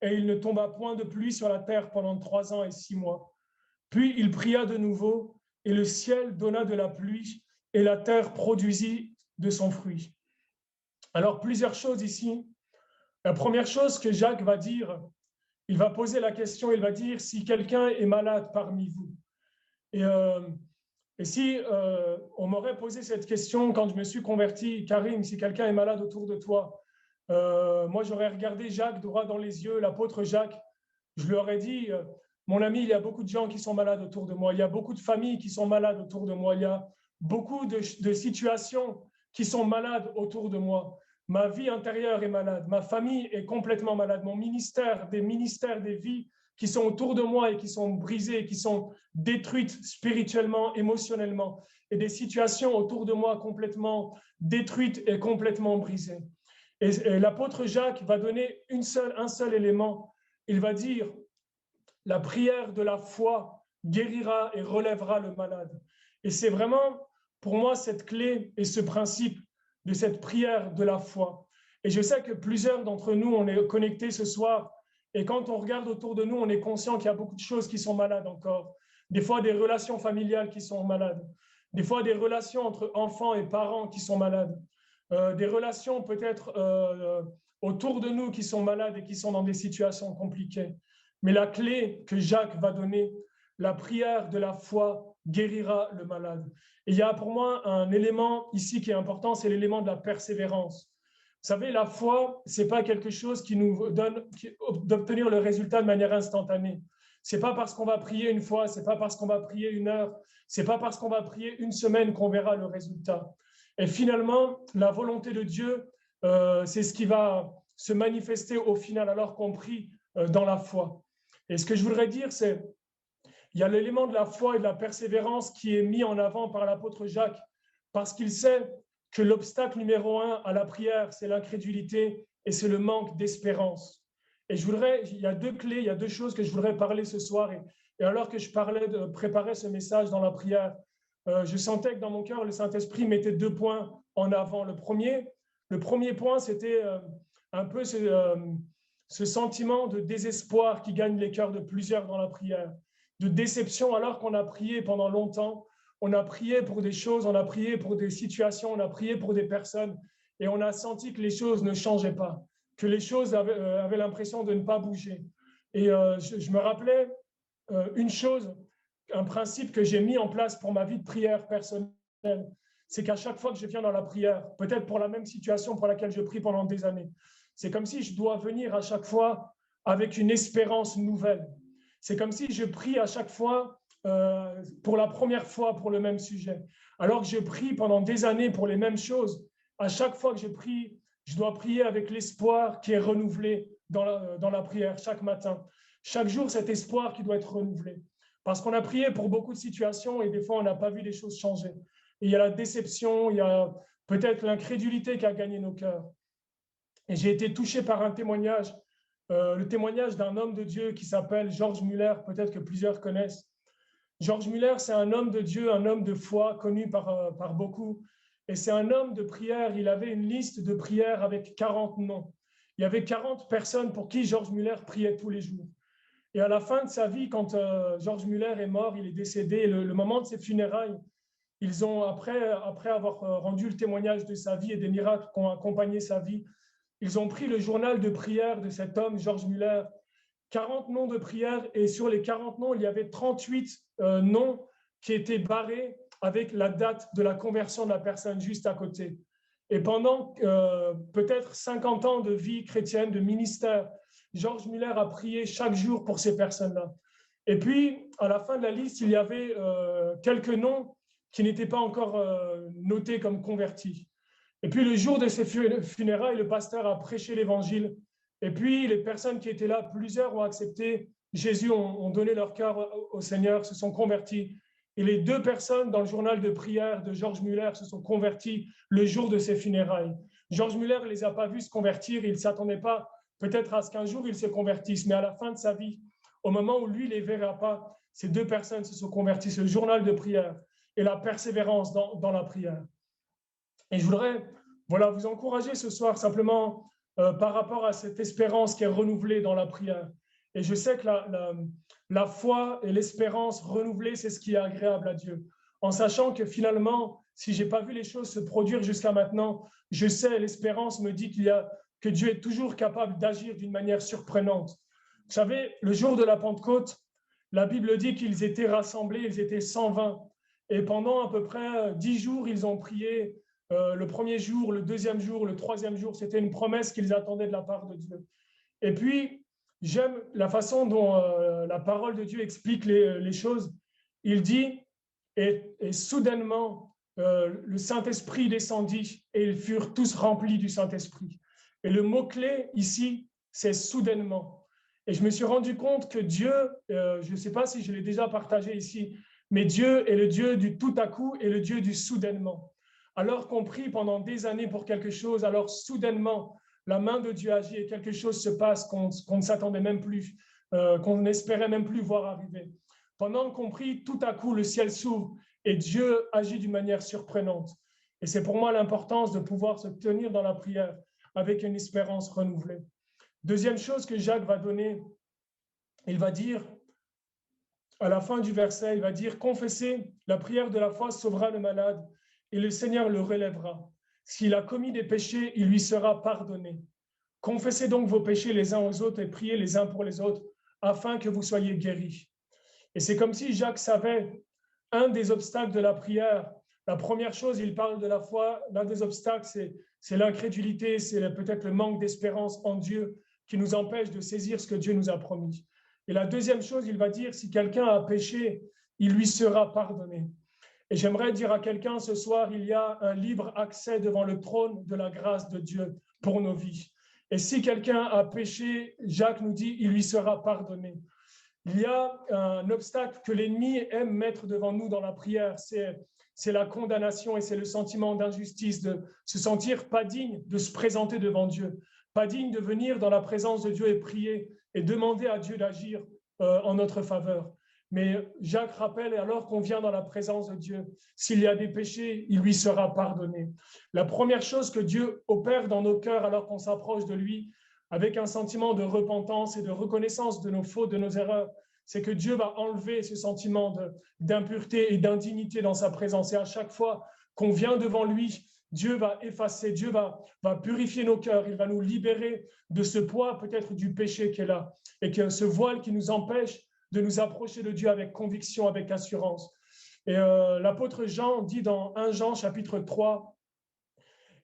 et il ne tomba point de pluie sur la terre pendant 3 ans et 6 mois. Puis il pria de nouveau, et le ciel donna de la pluie, et la terre produisit de son fruit. Alors, plusieurs choses ici. La première chose que Jacques va dire, il va poser la question, il va dire, si quelqu'un est malade parmi vous. Et si on m'aurait posé cette question quand je me suis converti, Karim, si quelqu'un est malade autour de toi, moi j'aurais regardé Jacques droit dans les yeux, l'apôtre Jacques, je lui aurais dit, mon ami, il y a beaucoup de gens qui sont malades autour de moi, il y a beaucoup de familles qui sont malades autour de moi, il y a beaucoup de situations qui sont malades autour de moi. Ma vie intérieure est malade, ma famille est complètement malade, mon ministère, des vies qui sont autour de moi et qui sont brisées, qui sont détruites spirituellement, émotionnellement, et des situations autour de moi complètement détruites et complètement brisées. Et l'apôtre Jacques va donner un seul élément. Il va dire, la prière de la foi guérira et relèvera le malade. Et c'est vraiment, pour moi, cette clé et ce principe de cette prière de la foi. Et je sais que plusieurs d'entre nous, on est connectés ce soir, et quand on regarde autour de nous, on est conscient qu'il y a beaucoup de choses qui sont malades encore. Des fois, des relations familiales qui sont malades. Des fois, des relations entre enfants et parents qui sont malades. Des relations peut-être autour de nous qui sont malades et qui sont dans des situations compliquées. Mais la clé que Jacques va donner, la prière de la foi guérira le malade. Et il y a pour moi un élément ici qui est important, c'est l'élément de la persévérance. Vous savez, la foi, ce n'est pas quelque chose qui nous donne d'obtenir le résultat de manière instantanée. Ce n'est pas parce qu'on va prier une fois, ce n'est pas parce qu'on va prier 1 heure, ce n'est pas parce qu'on va prier 1 semaine qu'on verra le résultat. Et finalement, la volonté de Dieu, c'est ce qui va se manifester au final alors qu'on prie dans la foi. Et ce que je voudrais dire, c'est il y a l'élément de la foi et de la persévérance qui est mis en avant par l'apôtre Jacques parce qu'il sait que l'obstacle numéro 1 à la prière, c'est l'incrédulité et c'est le manque d'espérance. Et il y a 2 clés, il y a 2 choses que je voudrais parler ce soir. Et alors que je parlais de préparer ce message dans la prière, je sentais que dans mon cœur, le Saint-Esprit mettait 2 points en avant. Le premier point, c'était un peu ce sentiment de désespoir qui gagne les cœurs de plusieurs dans la prière, de déception alors qu'on a prié pendant longtemps, on a prié pour des choses, on a prié pour des situations, on a prié pour des personnes, et on a senti que les choses ne changeaient pas, que les choses avaient l'impression de ne pas bouger. Et je me rappelais une chose, un principe que j'ai mis en place pour ma vie de prière personnelle, c'est qu'à chaque fois que je viens dans la prière, peut-être pour la même situation pour laquelle je prie pendant des années, c'est comme si je dois venir à chaque fois avec une espérance nouvelle. C'est comme si je prie à chaque fois pour la première fois pour le même sujet. Alors que je prie pendant des années pour les mêmes choses, à chaque fois que je prie, je dois prier avec l'espoir qui est renouvelé dans la prière chaque matin. Chaque jour, cet espoir qui doit être renouvelé. Parce qu'on a prié pour beaucoup de situations et des fois, on n'a pas vu les choses changer. Et il y a la déception, il y a peut-être l'incrédulité qui a gagné nos cœurs. Et j'ai été touché par un témoignage, le témoignage d'un homme de Dieu qui s'appelle George Muller, peut-être que plusieurs connaissent. George Muller, c'est un homme de Dieu, un homme de foi connu par beaucoup. Et c'est un homme de prière. Il avait une liste de prières avec 40 noms. Il y avait 40 personnes pour qui George Muller priait tous les jours. Et à la fin de sa vie, quand George Muller est mort, il est décédé, le moment de ses funérailles, ils ont, après avoir rendu le témoignage de sa vie et des miracles qui ont accompagné sa vie, ils ont pris le journal de prière de cet homme, George Muller, 40 noms de prière, et sur les 40 noms, il y avait 38 noms qui étaient barrés avec la date de la conversion de la personne juste à côté. Et pendant peut-être 50 ans de vie chrétienne, de ministère, George Muller a prié chaque jour pour ces personnes-là. Et puis, à la fin de la liste, il y avait quelques noms qui n'étaient pas encore notés comme convertis. Et puis, le jour de ces funérailles, le pasteur a prêché l'évangile. Et puis, les personnes qui étaient là, plusieurs ont accepté Jésus, ont donné leur cœur au Seigneur, se sont convertis. Et les 2 personnes dans le journal de prière de George Muller se sont converties le jour de ses funérailles. George Muller ne les a pas vus se convertir, il ne s'attendait pas peut-être à ce qu'un jour ils se convertissent, mais à la fin de sa vie, au moment où lui ne les verra pas, ces 2 personnes se sont converties. C'est le journal de prière et la persévérance dans la prière. Et je voudrais vous encourager ce soir simplement par rapport à cette espérance qui est renouvelée dans la prière. Et je sais que la foi et l'espérance renouvelée, c'est ce qui est agréable à Dieu. En sachant que finalement, si je n'ai pas vu les choses se produire jusqu'à maintenant, je sais, l'espérance me dit que Dieu est toujours capable d'agir d'une manière surprenante. Vous savez, le jour de la Pentecôte, la Bible dit qu'ils étaient rassemblés, ils étaient 120. Et pendant à peu près 10 jours, ils ont prié. Le premier jour, le deuxième jour, le troisième jour, c'était une promesse qu'ils attendaient de la part de Dieu. Et puis, j'aime la façon dont la parole de Dieu explique les choses. Il dit, et soudainement, le Saint-Esprit descendit et ils furent tous remplis du Saint-Esprit. Et le mot-clé ici, c'est soudainement. Et je me suis rendu compte que Dieu, je ne sais pas si je l'ai déjà partagé ici, mais Dieu est le Dieu du tout à coup et le Dieu du soudainement. Alors qu'on prie pendant des années pour quelque chose, alors soudainement, la main de Dieu agit et quelque chose se passe qu'on ne s'attendait même plus, qu'on n'espérait même plus voir arriver. Pendant qu'on prie, tout à coup, le ciel s'ouvre et Dieu agit d'une manière surprenante. Et c'est pour moi l'importance de pouvoir se tenir dans la prière avec une espérance renouvelée. Deuxième chose que Jacques va donner, il va dire, à la fin du verset, il va dire « Confessez, la prière de la foi sauvera le malade et le Seigneur le relèvera. S'il a commis des péchés, il lui sera pardonné. Confessez donc vos péchés les uns aux autres et priez les uns pour les autres, afin que vous soyez guéris. » Et c'est comme si Jacques savait un des obstacles de la prière. La première chose, il parle de la foi. L'un des obstacles, c'est l'incrédulité, c'est peut-être le manque d'espérance en Dieu qui nous empêche de saisir ce que Dieu nous a promis. Et la deuxième chose, il va dire, si quelqu'un a péché, il lui sera pardonné. Et j'aimerais dire à quelqu'un ce soir, il y a un libre accès devant le trône de la grâce de Dieu pour nos vies. Et si quelqu'un a péché, Jacques nous dit, il lui sera pardonné. Il y a un obstacle que l'ennemi aime mettre devant nous dans la prière, c'est la condamnation et c'est le sentiment d'injustice, de se sentir pas digne de se présenter devant Dieu, pas digne de venir dans la présence de Dieu et prier et demander à Dieu d'agir en notre faveur. Mais Jacques rappelle, alors qu'on vient dans la présence de Dieu, s'il y a des péchés, il lui sera pardonné. La première chose que Dieu opère dans nos cœurs alors qu'on s'approche de lui, avec un sentiment de repentance et de reconnaissance de nos fautes, de nos erreurs, c'est que Dieu va enlever ce sentiment d'impureté et d'indignité dans sa présence. Et à chaque fois qu'on vient devant lui, Dieu va effacer, Dieu va purifier nos cœurs, il va nous libérer de ce poids peut-être du péché qui est là, et que ce voile qui nous empêche de nous approcher de Dieu avec conviction, avec assurance. Et l'apôtre Jean dit dans 1 Jean chapitre 3,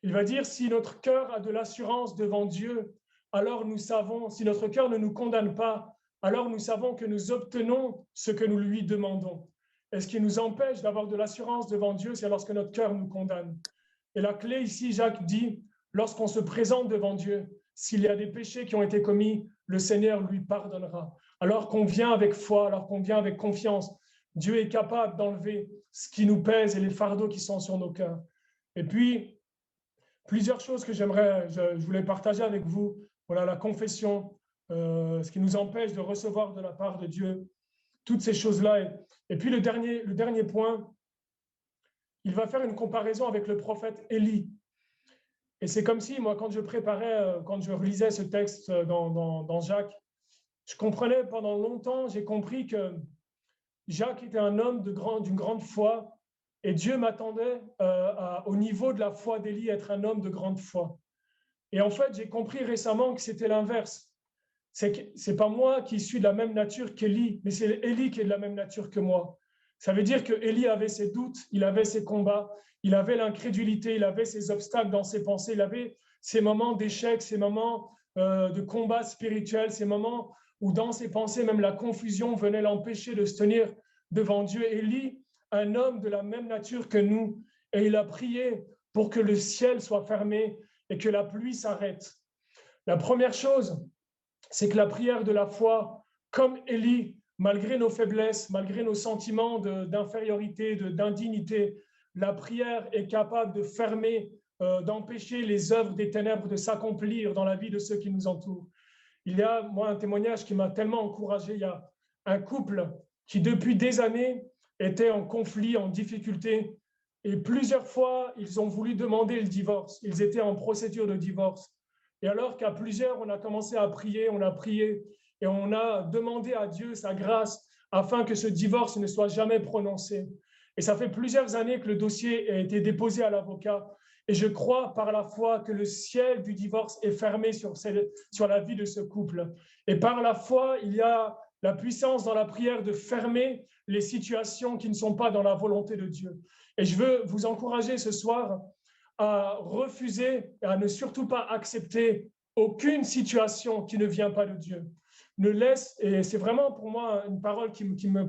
il va dire, si notre cœur a de l'assurance devant Dieu, alors nous savons, si notre cœur ne nous condamne pas, alors nous savons que nous obtenons ce que nous lui demandons. Et ce qui nous empêche d'avoir de l'assurance devant Dieu, c'est lorsque notre cœur nous condamne. Et la clé ici, Jacques dit, lorsqu'on se présente devant Dieu, s'il y a des péchés qui ont été commis, le Seigneur lui pardonnera. Alors qu'on vient avec foi, alors qu'on vient avec confiance, Dieu est capable d'enlever ce qui nous pèse et les fardeaux qui sont sur nos cœurs. Et puis, plusieurs choses que je voulais partager avec vous. Voilà, la confession, ce qui nous empêche de recevoir de la part de Dieu, toutes ces choses-là. Et puis le dernier point, il va faire une comparaison avec le prophète Élie. Et c'est comme si, moi, quand je relisais ce texte dans Jacques, je comprenais pendant longtemps, j'ai compris que Jacques était un homme d'une grande foi, et Dieu m'attendait au niveau de la foi d'Élie, être un homme de grande foi. Et en fait, j'ai compris récemment que c'était l'inverse. C'est pas moi qui suis de la même nature qu'Élie, mais c'est Élie qui est de la même nature que moi. Ça veut dire que Élie avait ses doutes, il avait ses combats, il avait l'incrédulité, il avait ses obstacles dans ses pensées, il avait ses moments d'échec, ses moments de combat spirituel, ces moments où dans ses pensées, même la confusion venait l'empêcher de se tenir devant Dieu. Élie, un homme de la même nature que nous, et il a prié pour que le ciel soit fermé et que la pluie s'arrête. La première chose, c'est que la prière de la foi, comme Élie, malgré nos faiblesses, malgré nos sentiments d'infériorité, d'indignité, la prière est capable de fermer, d'empêcher les œuvres des ténèbres de s'accomplir dans la vie de ceux qui nous entourent. Il y a, moi, un témoignage qui m'a tellement encouragé. Il y a un couple qui, depuis des années, était en conflit, en difficulté, et plusieurs fois, ils ont voulu demander le divorce. Ils étaient en procédure de divorce. Et alors qu'à plusieurs, on a commencé à prier, on a prié, et on a demandé à Dieu sa grâce afin que ce divorce ne soit jamais prononcé. Et ça fait plusieurs années que le dossier a été déposé à l'avocat. Et je crois par la foi que le ciel du divorce est fermé sur la vie de ce couple. Et par la foi, il y a la puissance dans la prière de fermer les situations qui ne sont pas dans la volonté de Dieu. Et je veux vous encourager ce soir à refuser et à ne surtout pas accepter aucune situation qui ne vient pas de Dieu. Ne laisse, et c'est vraiment pour moi une parole qui me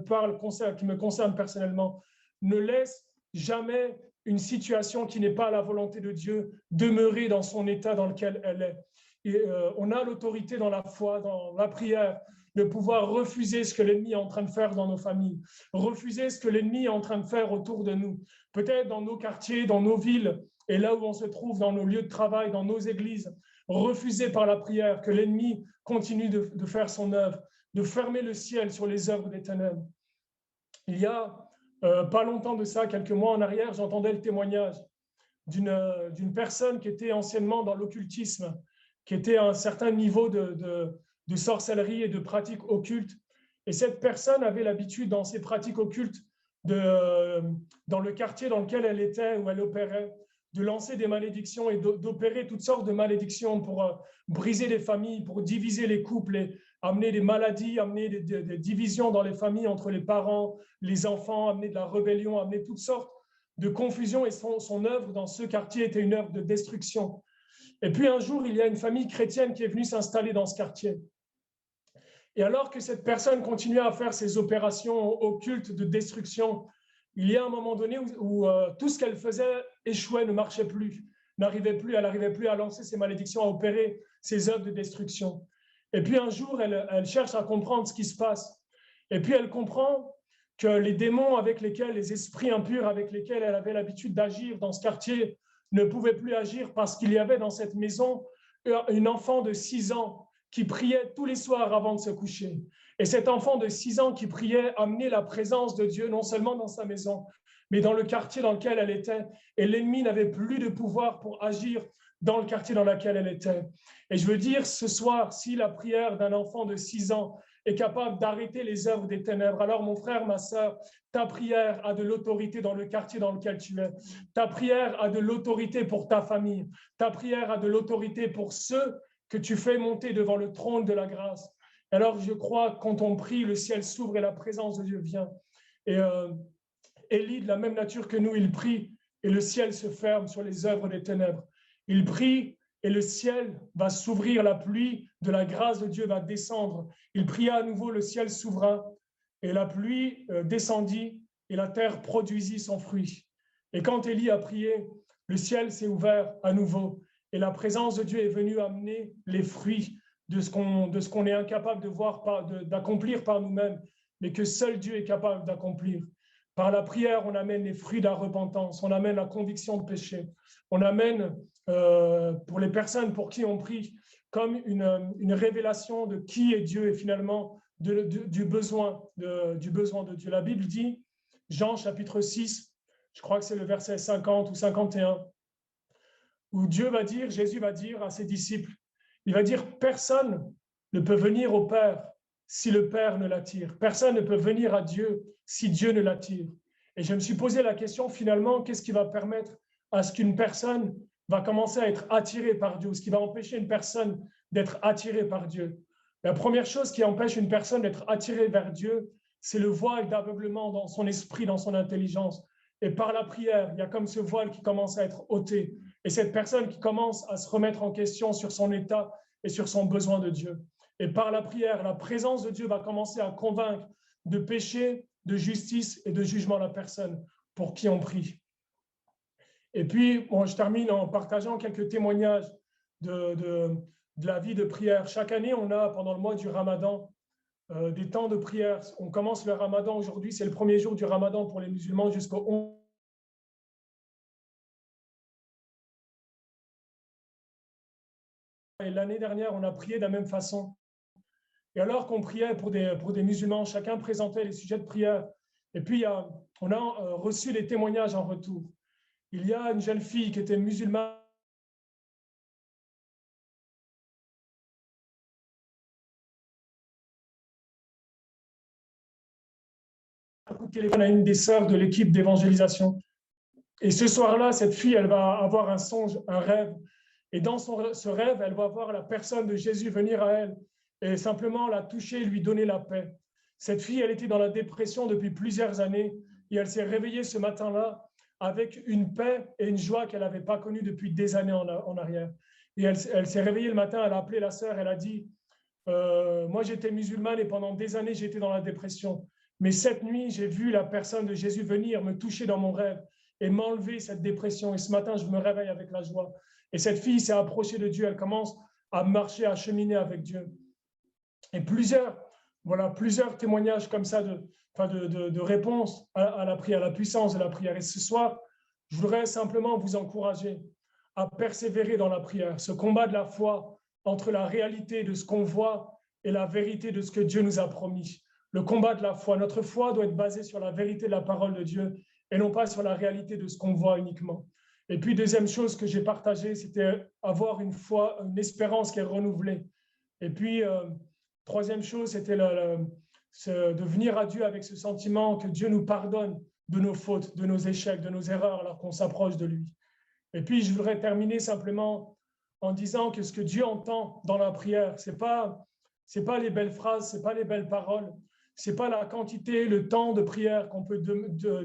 concerne personnellement, ne laisse jamais une situation qui n'est pas à la volonté de Dieu demeurer dans son état dans lequel elle est. Et on a l'autorité dans la foi, dans la prière, de pouvoir refuser ce que l'ennemi est en train de faire dans nos familles, refuser ce que l'ennemi est en train de faire autour de nous, peut-être dans nos quartiers, dans nos villes, et là où on se trouve, dans nos lieux de travail, dans nos églises, refuser par la prière que l'ennemi continue de faire son œuvre, de fermer le ciel sur les œuvres des ténèbres. Il y a pas longtemps de ça, quelques mois en arrière, j'entendais le témoignage d'une personne qui était anciennement dans l'occultisme, qui était à un certain niveau de sorcellerie et de pratiques occultes. Et cette personne avait l'habitude, dans ses pratiques occultes, dans le quartier dans lequel elle était, où elle opérait, de lancer des malédictions et d'opérer toutes sortes de malédictions pour briser les familles, pour diviser les couples et amener des maladies, amener des divisions dans les familles entre les parents, les enfants, amener de la rébellion, amener toutes sortes de confusion. Et son œuvre dans ce quartier était une œuvre de destruction. Et puis un jour, il y a une famille chrétienne qui est venue s'installer dans ce quartier. Et alors que cette personne continuait à faire ses opérations occultes de destruction, il y a un moment donné où tout ce qu'elle faisait échouait, ne marchait plus, elle n'arrivait plus à lancer ses malédictions, à opérer ses œuvres de destruction. Et puis un jour, elle cherche à comprendre ce qui se passe. Et puis elle comprend que les démons avec lesquels, les esprits impurs avec lesquels elle avait l'habitude d'agir dans ce quartier ne pouvaient plus agir parce qu'il y avait dans cette maison une enfant de 6 ans qui priait tous les soirs avant de se coucher. Et cet enfant de 6 ans qui priait amenait la présence de Dieu non seulement dans sa maison, mais dans le quartier dans lequel elle était. Et l'ennemi n'avait plus de pouvoir pour agir dans le quartier dans lequel elle était. Et je veux dire ce soir, si la prière d'un enfant de 6 ans est capable d'arrêter les œuvres des ténèbres. Alors, mon frère, ma sœur, ta prière a de l'autorité dans le quartier dans lequel tu es. Ta prière a de l'autorité pour ta famille. Ta prière a de l'autorité pour ceux que tu fais monter devant le trône de la grâce. Alors, je crois que quand on prie, le ciel s'ouvre et la présence de Dieu vient. Et Élie, de la même nature que nous, il prie et le ciel se ferme sur les œuvres des ténèbres. Il prie et le ciel va s'ouvrir, la pluie de la grâce de Dieu va descendre. Il pria à nouveau, le ciel s'ouvra et la pluie descendit et la terre produisit son fruit. Et quand Élie a prié, le ciel s'est ouvert à nouveau et la présence de Dieu est venue amener les fruits de ce qu'on est incapable de voir, d'accomplir par nous-mêmes, mais que seul Dieu est capable d'accomplir. Par la prière, on amène les fruits de la repentance, on amène la conviction de péché, on amène, pour les personnes pour qui on prie, comme une révélation de qui est Dieu et finalement du besoin de Dieu. La Bible dit, Jean chapitre 6, je crois que c'est le verset 50 ou 51, où Jésus va dire à ses disciples, il va dire, personne ne peut venir au Père si le Père ne l'attire. Personne ne peut venir à Dieu si Dieu ne l'attire. Et je me suis posé la question, finalement, qu'est-ce qui va permettre à ce qu'une personne va commencer à être attirée par Dieu, ce qui va empêcher une personne d'être attirée par Dieu? La première chose qui empêche une personne d'être attirée vers Dieu, c'est le voile d'aveuglement dans son esprit, dans son intelligence. Et par la prière, il y a comme ce voile qui commence à être ôté. Et cette personne qui commence à se remettre en question sur son état et sur son besoin de Dieu. Et par la prière, la présence de Dieu va commencer à convaincre de péché, de justice et de jugement la personne pour qui on prie. Et puis, je termine en partageant quelques témoignages de la vie de prière. Chaque année, on a, pendant le mois du Ramadan, des temps de prière. On commence le Ramadan aujourd'hui, c'est le premier jour du Ramadan pour les musulmans jusqu'au 11. Et l'année dernière, on a prié de la même façon. Et alors qu'on priait pour des musulmans, chacun présentait les sujets de prière. Et puis, on a reçu des témoignages en retour. Il y a une jeune fille qui était musulmane. Un coup de téléphone à une des sœurs de l'équipe d'évangélisation. Et ce soir-là, cette fille, elle va avoir un songe, un rêve. Et dans ce rêve, elle va voir la personne de Jésus venir à elle et simplement la toucher, lui donner la paix. Cette fille, elle était dans la dépression depuis plusieurs années et elle s'est réveillée ce matin-là avec une paix et une joie qu'elle n'avait pas connue depuis des années en arrière. Et elle s'est réveillée le matin, elle a appelé la sœur, elle a dit moi j'étais musulmane et pendant des années j'étais dans la dépression. Mais cette nuit, j'ai vu la personne de Jésus venir me toucher dans mon rêve et m'enlever cette dépression. Et ce matin, je me réveille avec la joie. Et cette fille s'est approchée de Dieu, elle commence à marcher, à cheminer avec Dieu. Et plusieurs témoignages comme ça de réponse à la prière, à la puissance de la prière. Et ce soir, je voudrais simplement vous encourager à persévérer dans la prière, ce combat de la foi entre la réalité de ce qu'on voit et la vérité de ce que Dieu nous a promis. Le combat de la foi, notre foi doit être basée sur la vérité de la parole de Dieu et non pas sur la réalité de ce qu'on voit uniquement. Et puis, deuxième chose que j'ai partagée, c'était avoir une foi, une espérance qui est renouvelée. Et puis, troisième chose, c'était de venir à Dieu avec ce sentiment que Dieu nous pardonne de nos fautes, de nos échecs, de nos erreurs, alors qu'on s'approche de lui. Et puis, je voudrais terminer simplement en disant que ce que Dieu entend dans la prière, c'est pas les belles phrases, c'est pas les belles paroles, c'est pas la quantité, le temps de prière qu'on peut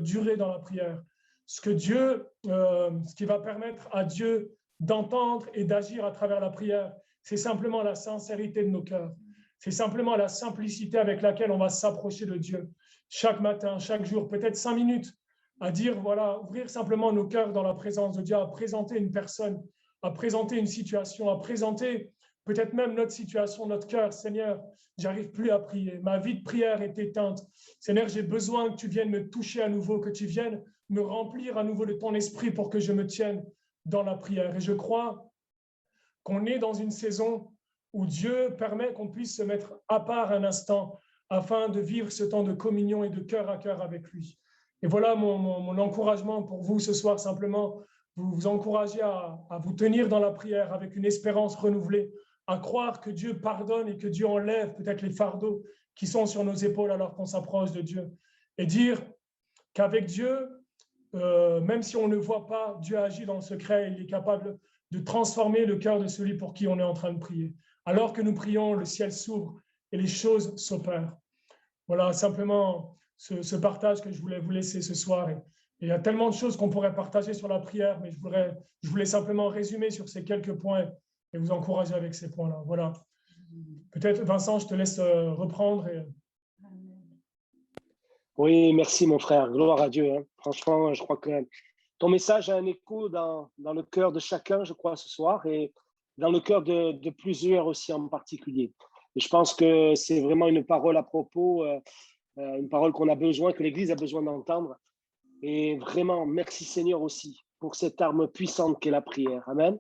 durer dans la prière. Ce qui va permettre à Dieu d'entendre et d'agir à travers la prière, c'est simplement la sincérité de nos cœurs. C'est simplement la simplicité avec laquelle on va s'approcher de Dieu. Chaque matin, chaque jour, peut-être 5 minutes, à dire, voilà, ouvrir simplement nos cœurs dans la présence de Dieu, à présenter une personne, à présenter une situation, à présenter peut-être même notre situation, notre cœur. Seigneur, j'arrive plus à prier. Ma vie de prière est éteinte. Seigneur, j'ai besoin que tu viennes me toucher à nouveau, que tu viennes me remplir à nouveau de ton esprit pour que je me tienne dans la prière. Et je crois qu'on est dans une saison où Dieu permet qu'on puisse se mettre à part un instant afin de vivre ce temps de communion et de cœur à cœur avec lui. Et voilà mon encouragement pour vous ce soir, simplement vous encourager à vous tenir dans la prière avec une espérance renouvelée, à croire que Dieu pardonne et que Dieu enlève peut-être les fardeaux qui sont sur nos épaules alors qu'on s'approche de Dieu. Et dire qu'avec Dieu, même si on ne voit pas, Dieu agit dans le secret, il est capable de transformer le cœur de celui pour qui on est en train de prier. Alors que nous prions, le ciel s'ouvre et les choses s'opèrent. Voilà simplement ce partage que je voulais vous laisser ce soir. Et il y a tellement de choses qu'on pourrait partager sur la prière, mais je voulais simplement résumer sur ces quelques points et vous encourager avec ces points-là. Voilà. Peut-être, Vincent, je te laisse reprendre. Oui, merci mon frère. Gloire à Dieu. Hein. Franchement, je crois que ton message a un écho dans le cœur de chacun, je crois, ce soir, et dans le cœur de plusieurs aussi en particulier. Et je pense que c'est vraiment une parole à propos, une parole qu'on a besoin, que l'Église a besoin d'entendre. Et vraiment, merci Seigneur aussi pour cette arme puissante qu'est la prière. Amen.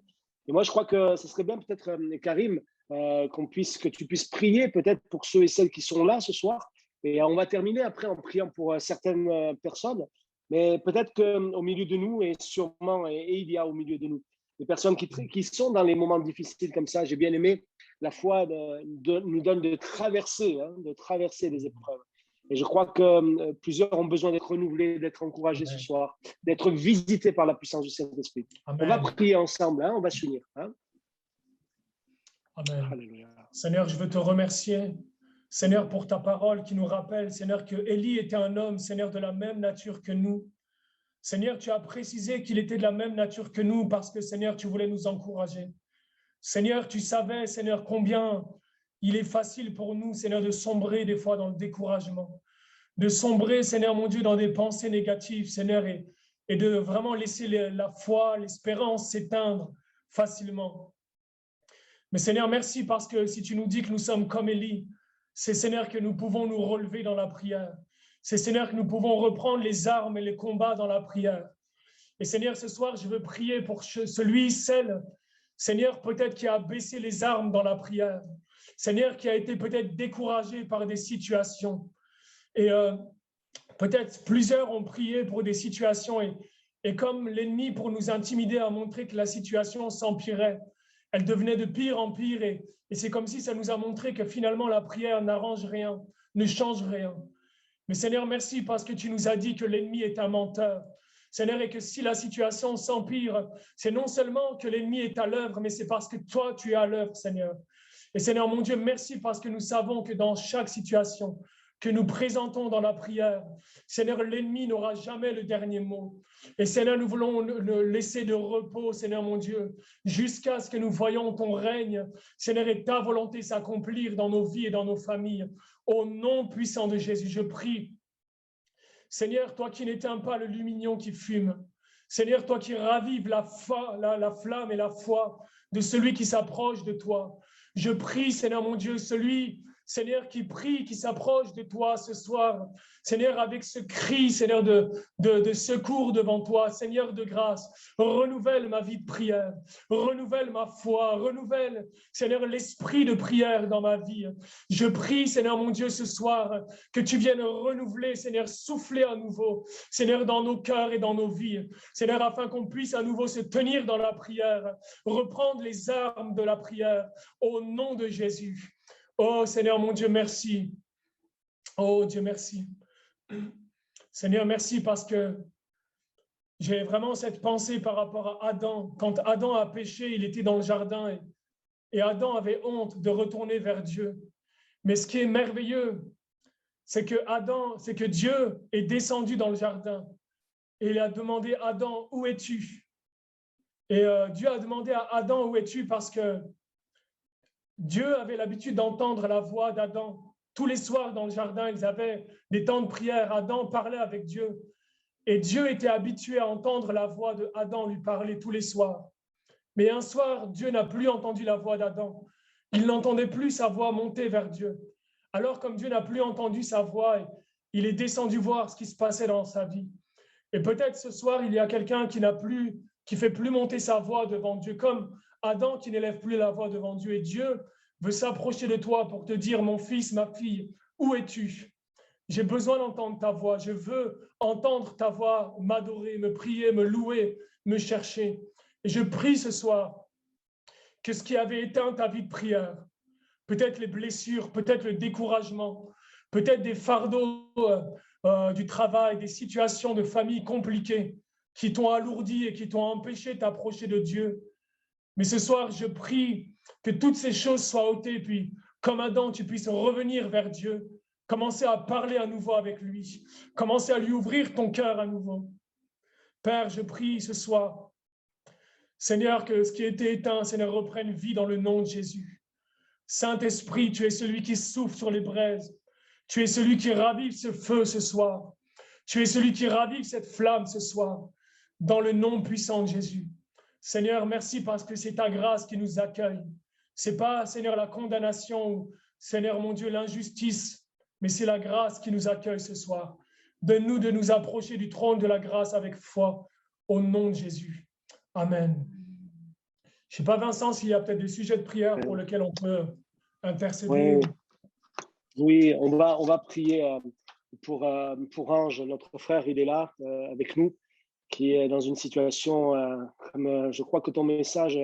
Et moi, je crois que ce serait bien peut-être, Karim, que tu puisses prier peut-être pour ceux et celles qui sont là ce soir. Et on va terminer après en priant pour certaines personnes. Mais peut-être qu'au milieu de nous, et sûrement, et il y a au milieu de nous, des personnes qui sont dans les moments difficiles comme ça. J'ai bien aimé la foi nous donne de traverser les épreuves. Et je crois que plusieurs ont besoin d'être renouvelés, d'être encouragés ce soir, d'être visités par la puissance du Saint-Esprit. On va prier ensemble, hein, on va s'unir. Hein. Amen. Alléluia. Seigneur, je veux te remercier, Seigneur, pour ta parole qui nous rappelle, Seigneur, que Élie était un homme, Seigneur, de la même nature que nous. Seigneur, tu as précisé qu'il était de la même nature que nous parce que, Seigneur, tu voulais nous encourager. Seigneur, tu savais, Seigneur, combien il est facile pour nous, Seigneur, de sombrer des fois dans le découragement, de sombrer, Seigneur, mon Dieu, dans des pensées négatives, Seigneur, et de vraiment laisser la foi, l'espérance s'éteindre facilement. Mais Seigneur, merci parce que si tu nous dis que nous sommes comme Élie, c'est, Seigneur, que nous pouvons nous relever dans la prière. C'est, Seigneur, que nous pouvons reprendre les armes et les combats dans la prière. Et Seigneur, ce soir, je veux prier pour celle, Seigneur, peut-être qui a baissé les armes dans la prière. Seigneur, qui a été peut-être découragé par des situations. Et peut-être plusieurs ont prié pour des situations et comme l'ennemi, pour nous intimider, a montré que la situation s'empirait, elle devenait de pire en pire et c'est comme si ça nous a montré que finalement la prière n'arrange rien, ne change rien. Mais Seigneur, merci parce que tu nous as dit que l'ennemi est un menteur. Seigneur, et que si la situation s'empire, c'est non seulement que l'ennemi est à l'œuvre, mais c'est parce que toi, tu es à l'œuvre, Seigneur. Et Seigneur, mon Dieu, merci parce que nous savons que dans chaque situation que nous présentons dans la prière, Seigneur, l'ennemi n'aura jamais le dernier mot. Et Seigneur, nous voulons le laisser de repos, Seigneur, mon Dieu, jusqu'à ce que nous voyions ton règne, Seigneur, et ta volonté s'accomplir dans nos vies et dans nos familles. Au nom puissant de Jésus, je prie. Seigneur, toi qui n'éteins pas le lumignon qui fume, Seigneur, toi qui ravives la flamme et la foi de celui qui s'approche de toi, je prie, Seigneur mon Dieu, celui, Seigneur, qui prie, qui s'approche de toi ce soir, Seigneur, avec ce cri, Seigneur, de secours devant toi, Seigneur de grâce, renouvelle ma vie de prière, renouvelle ma foi, renouvelle, Seigneur, l'esprit de prière dans ma vie. Je prie, Seigneur mon Dieu, ce soir, que tu viennes renouveler, Seigneur, souffler à nouveau, Seigneur, dans nos cœurs et dans nos vies, Seigneur, afin qu'on puisse à nouveau se tenir dans la prière, reprendre les armes de la prière, au nom de Jésus. Oh Seigneur mon Dieu, merci. Oh Dieu, merci. Seigneur, merci parce que j'ai vraiment cette pensée par rapport à Adam. Quand Adam a péché, il était dans le jardin et Adam avait honte de retourner vers Dieu. Mais ce qui est merveilleux, c'est que Dieu est descendu dans le jardin et il a demandé à Adam, où es-tu? Et Dieu a demandé à Adam, où es-tu? Parce que Dieu avait l'habitude d'entendre la voix d'Adam. Tous les soirs dans le jardin, ils avaient des temps de prière. Adam parlait avec Dieu. Et Dieu était habitué à entendre la voix d'Adam lui parler tous les soirs. Mais un soir, Dieu n'a plus entendu la voix d'Adam. Il n'entendait plus sa voix monter vers Dieu. Alors, comme Dieu n'a plus entendu sa voix, il est descendu voir ce qui se passait dans sa vie. Et peut-être ce soir, il y a quelqu'un qui fait plus monter sa voix devant Dieu, comme Adam qui n'élève plus la voix devant Dieu. Et Dieu veut s'approcher de toi pour te dire, mon fils, ma fille, où es-tu? J'ai besoin d'entendre ta voix. Je veux entendre ta voix m'adorer, me prier, me louer, me chercher. Et je prie ce soir que ce qui avait éteint ta vie de prière, peut-être les blessures, peut-être le découragement, peut-être des fardeaux du travail, des situations de famille compliquées qui t'ont alourdi et qui t'ont empêché de t'approcher de Dieu. Mais ce soir, je prie que toutes ces choses soient ôtées, puis comme Adam, tu puisses revenir vers Dieu, commencer à parler à nouveau avec lui, commencer à lui ouvrir ton cœur à nouveau. Père, je prie ce soir, Seigneur, que ce qui était éteint, Seigneur, reprenne vie dans le nom de Jésus. Saint-Esprit, tu es celui qui souffle sur les braises. Tu es celui qui ravive ce feu ce soir. Tu es celui qui ravive cette flamme ce soir, dans le nom puissant de Jésus. Seigneur, merci parce que c'est ta grâce qui nous accueille. Ce n'est pas, Seigneur, la condamnation ou, Seigneur mon Dieu, l'injustice, mais c'est la grâce qui nous accueille ce soir. Donne-nous de nous approcher du trône de la grâce avec foi, au nom de Jésus. Amen. Je ne sais pas, Vincent, s'il y a peut-être des sujets de prière pour lesquels on peut intercéder. Oui, on va prier pour Ange, notre frère, il est là avec nous, qui est dans une situation, comme je crois que ton message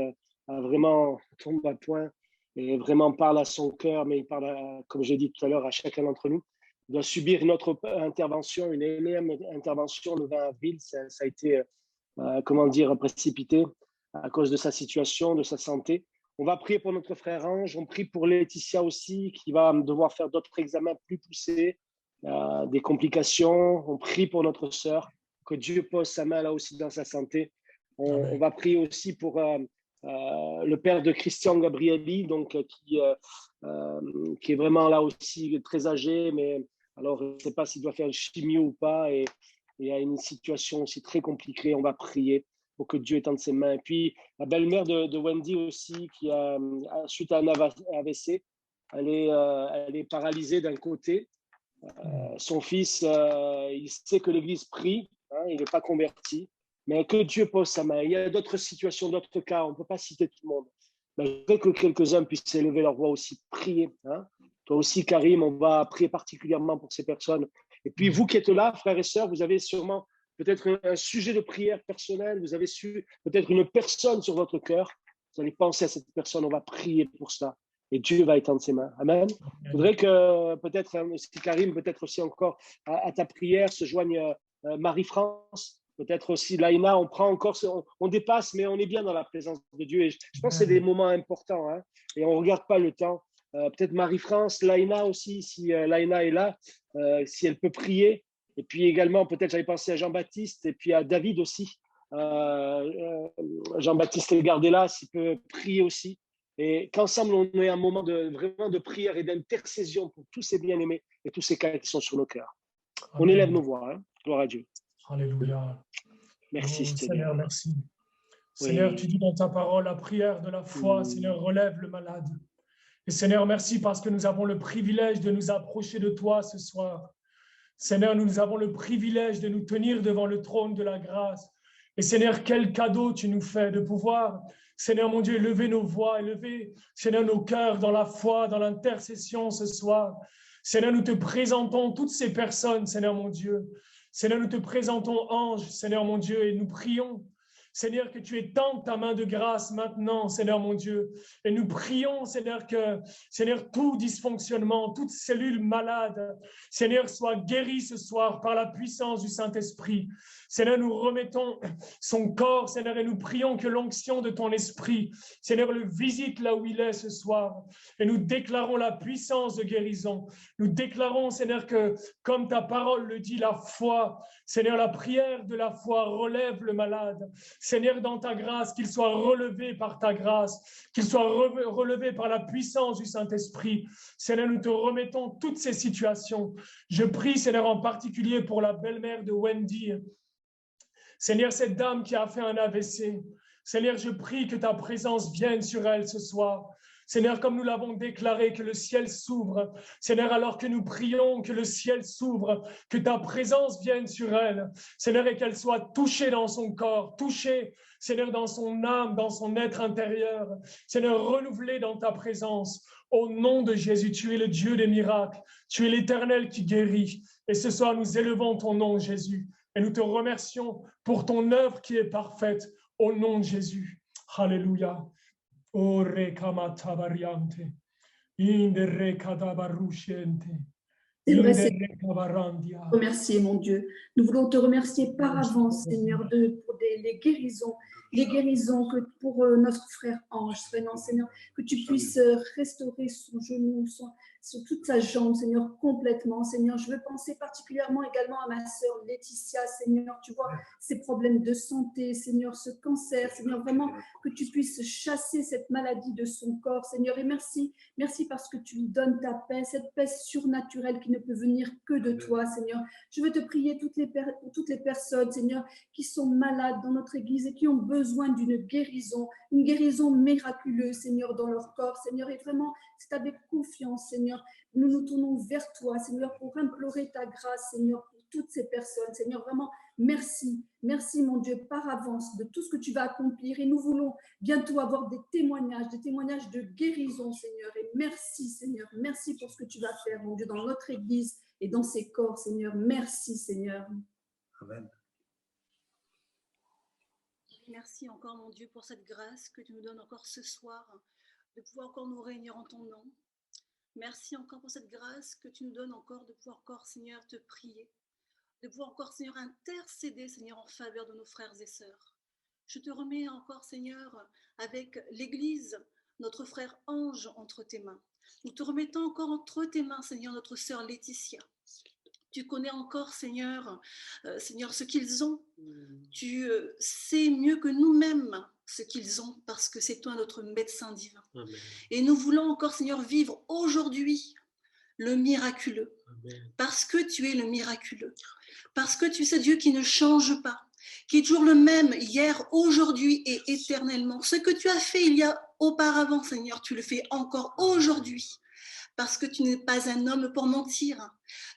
a vraiment tombé à point et vraiment parle à son cœur, mais il parle, comme j'ai dit tout à l'heure, à chacun d'entre nous. Il doit subir notre intervention, une énième intervention le 20 avril. Ça a été, précipité à cause de sa situation, de sa santé. On va prier pour notre frère Ange. On prie pour Laetitia aussi, qui va devoir faire d'autres examens plus poussés, des complications. On prie pour notre sœur, que Dieu pose sa main là aussi dans sa santé. On va prier aussi pour le père de Christian Gabrielli, donc, qui est vraiment là aussi très âgé, mais alors je ne sais pas s'il doit faire le chimio ou pas, et il y a une situation aussi très compliquée. On va prier pour que Dieu étende ses mains. Et puis, la belle-mère de Wendy aussi, qui a, suite à un AVC, elle est paralysée d'un côté. Son fils, il sait que l'Église prie, hein, il n'est pas converti, mais que Dieu pose sa main. Il y a d'autres situations, d'autres cas, on ne peut pas citer tout le monde. Mais je voudrais que quelques-uns puissent élever leur voix aussi, prier. Hein. Toi aussi, Karim, on va prier particulièrement pour ces personnes. Et puis, vous qui êtes là, frères et sœurs, vous avez sûrement peut-être un sujet de prière personnel, vous avez peut-être une personne sur votre cœur, vous allez penser à cette personne, on va prier pour ça, et Dieu va étendre ses mains. Amen. Je voudrais que peut-être, Karim, peut-être aussi encore à ta prière se joigne Marie-France, peut-être aussi Laïna, on prend encore, on dépasse, mais on est bien dans la présence de Dieu, et je pense que c'est des moments importants, hein, et on ne regarde pas le temps. Peut-être Marie-France, Laïna aussi, si Laïna est là, si elle peut prier. Et puis également, peut-être j'avais pensé à Jean-Baptiste et puis à David aussi. Jean-Baptiste Gardella, s'il peut prier aussi. Et qu'ensemble, on ait un moment vraiment de prière et d'intercession pour tous ces bien-aimés et tous ces cas qui sont sur nos cœurs. Amen. On élève nos voix. Hein. Gloire à Dieu. Alléluia. Merci, Seigneur, merci. Oui. Seigneur, tu dis dans ta parole, la prière de la foi, Seigneur, relève le malade. Et Seigneur, merci parce que nous avons le privilège de nous approcher de toi ce soir. Seigneur, nous avons le privilège de nous tenir devant le trône de la grâce. Et Seigneur, quel cadeau tu nous fais de pouvoir, Seigneur mon Dieu, élever nos voix, élever, Seigneur, nos cœurs dans la foi, dans l'intercession ce soir. Seigneur, nous te présentons toutes ces personnes, Seigneur mon Dieu. Seigneur, nous te présentons Ange, Seigneur mon Dieu, et nous prions. Seigneur, que tu étendes ta main de grâce maintenant, Seigneur mon Dieu. Et nous prions, Seigneur, que, Seigneur, tout dysfonctionnement, toute cellule malade, Seigneur, soit guérie ce soir par la puissance du Saint-Esprit. Seigneur, nous remettons son corps, Seigneur, et nous prions que l'onction de ton esprit, Seigneur, le visite là où il est ce soir. Et nous déclarons la puissance de guérison. Nous déclarons, Seigneur, que comme ta parole le dit, la foi, Seigneur, la prière de la foi relève le malade. Seigneur, dans ta grâce, qu'il soit relevé par ta grâce, qu'il soit relevé par la puissance du Saint-Esprit. Seigneur, nous te remettons toutes ces situations. Je prie, Seigneur, en particulier pour la belle-mère de Wendy. Seigneur, cette dame qui a fait un AVC. Seigneur, je prie que ta présence vienne sur elle ce soir. Seigneur, comme nous l'avons déclaré, que le ciel s'ouvre. Seigneur, alors que nous prions que le ciel s'ouvre, que ta présence vienne sur elle. Seigneur, et qu'elle soit touchée dans son corps, touchée, Seigneur, dans son âme, dans son être intérieur. Seigneur, renouvelée dans ta présence. Au nom de Jésus, tu es le Dieu des miracles. Tu es l'Éternel qui guérit. Et ce soir, nous élevons ton nom, Jésus. Et nous te remercions pour ton œuvre qui est parfaite. Au nom de Jésus. Alléluia. O re kamata variante, inde re kadabarusciente, C'est vrai, Seigneur. Remercier, mon Dieu. Nous voulons te remercier par avance, Seigneur, pour les guérisons que pour notre frère Ange, Seigneur, que tu puisses restaurer son genou, sur toute sa jambe, Seigneur, complètement. Seigneur, je veux penser particulièrement également à ma sœur Laetitia, Seigneur, tu vois, ses problèmes de santé, Seigneur, ce cancer, Seigneur, vraiment que tu puisses chasser cette maladie de son corps, Seigneur, et merci parce que tu lui donnes ta paix, cette paix surnaturelle qui ne peut venir que de toi, Seigneur. Je veux te prier toutes les personnes, Seigneur, qui sont malades dans notre Église et qui ont besoin d'une guérison, une guérison miraculeuse, Seigneur, dans leur corps, Seigneur, et vraiment, c'est avec confiance, Seigneur, nous nous tournons vers toi, Seigneur, pour implorer ta grâce, Seigneur, pour toutes ces personnes, Seigneur, vraiment, merci, mon Dieu, par avance de tout ce que tu vas accomplir, et nous voulons bientôt avoir des témoignages de guérison, Seigneur, et merci, Seigneur, merci pour ce que tu vas faire, mon Dieu, dans notre Église et dans ses corps, Seigneur, merci, Seigneur. Amen. Merci encore, mon Dieu, pour cette grâce que tu nous donnes encore ce soir, de pouvoir encore nous réunir en ton nom. Merci encore pour cette grâce que tu nous donnes encore, de pouvoir encore, Seigneur, te prier, de pouvoir encore, Seigneur, intercéder, Seigneur, en faveur de nos frères et sœurs. Je te remets encore, Seigneur, avec l'Église, notre frère Ange, entre tes mains. Nous te remettons encore entre tes mains, Seigneur, notre sœur Laetitia. Tu connais encore, Seigneur, Seigneur, ce qu'ils ont. Tu sais mieux que nous-mêmes ce qu'ils ont, parce que c'est toi notre médecin divin. Amen. Et nous voulons encore, Seigneur, vivre aujourd'hui le miraculeux. Amen. Parce que tu es le miraculeux. Parce que tu es ce Dieu qui ne change pas, qui est toujours le même hier, aujourd'hui et éternellement. Ce que tu as fait il y a auparavant, Seigneur, tu le fais encore aujourd'hui. Parce que tu n'es pas un homme pour mentir.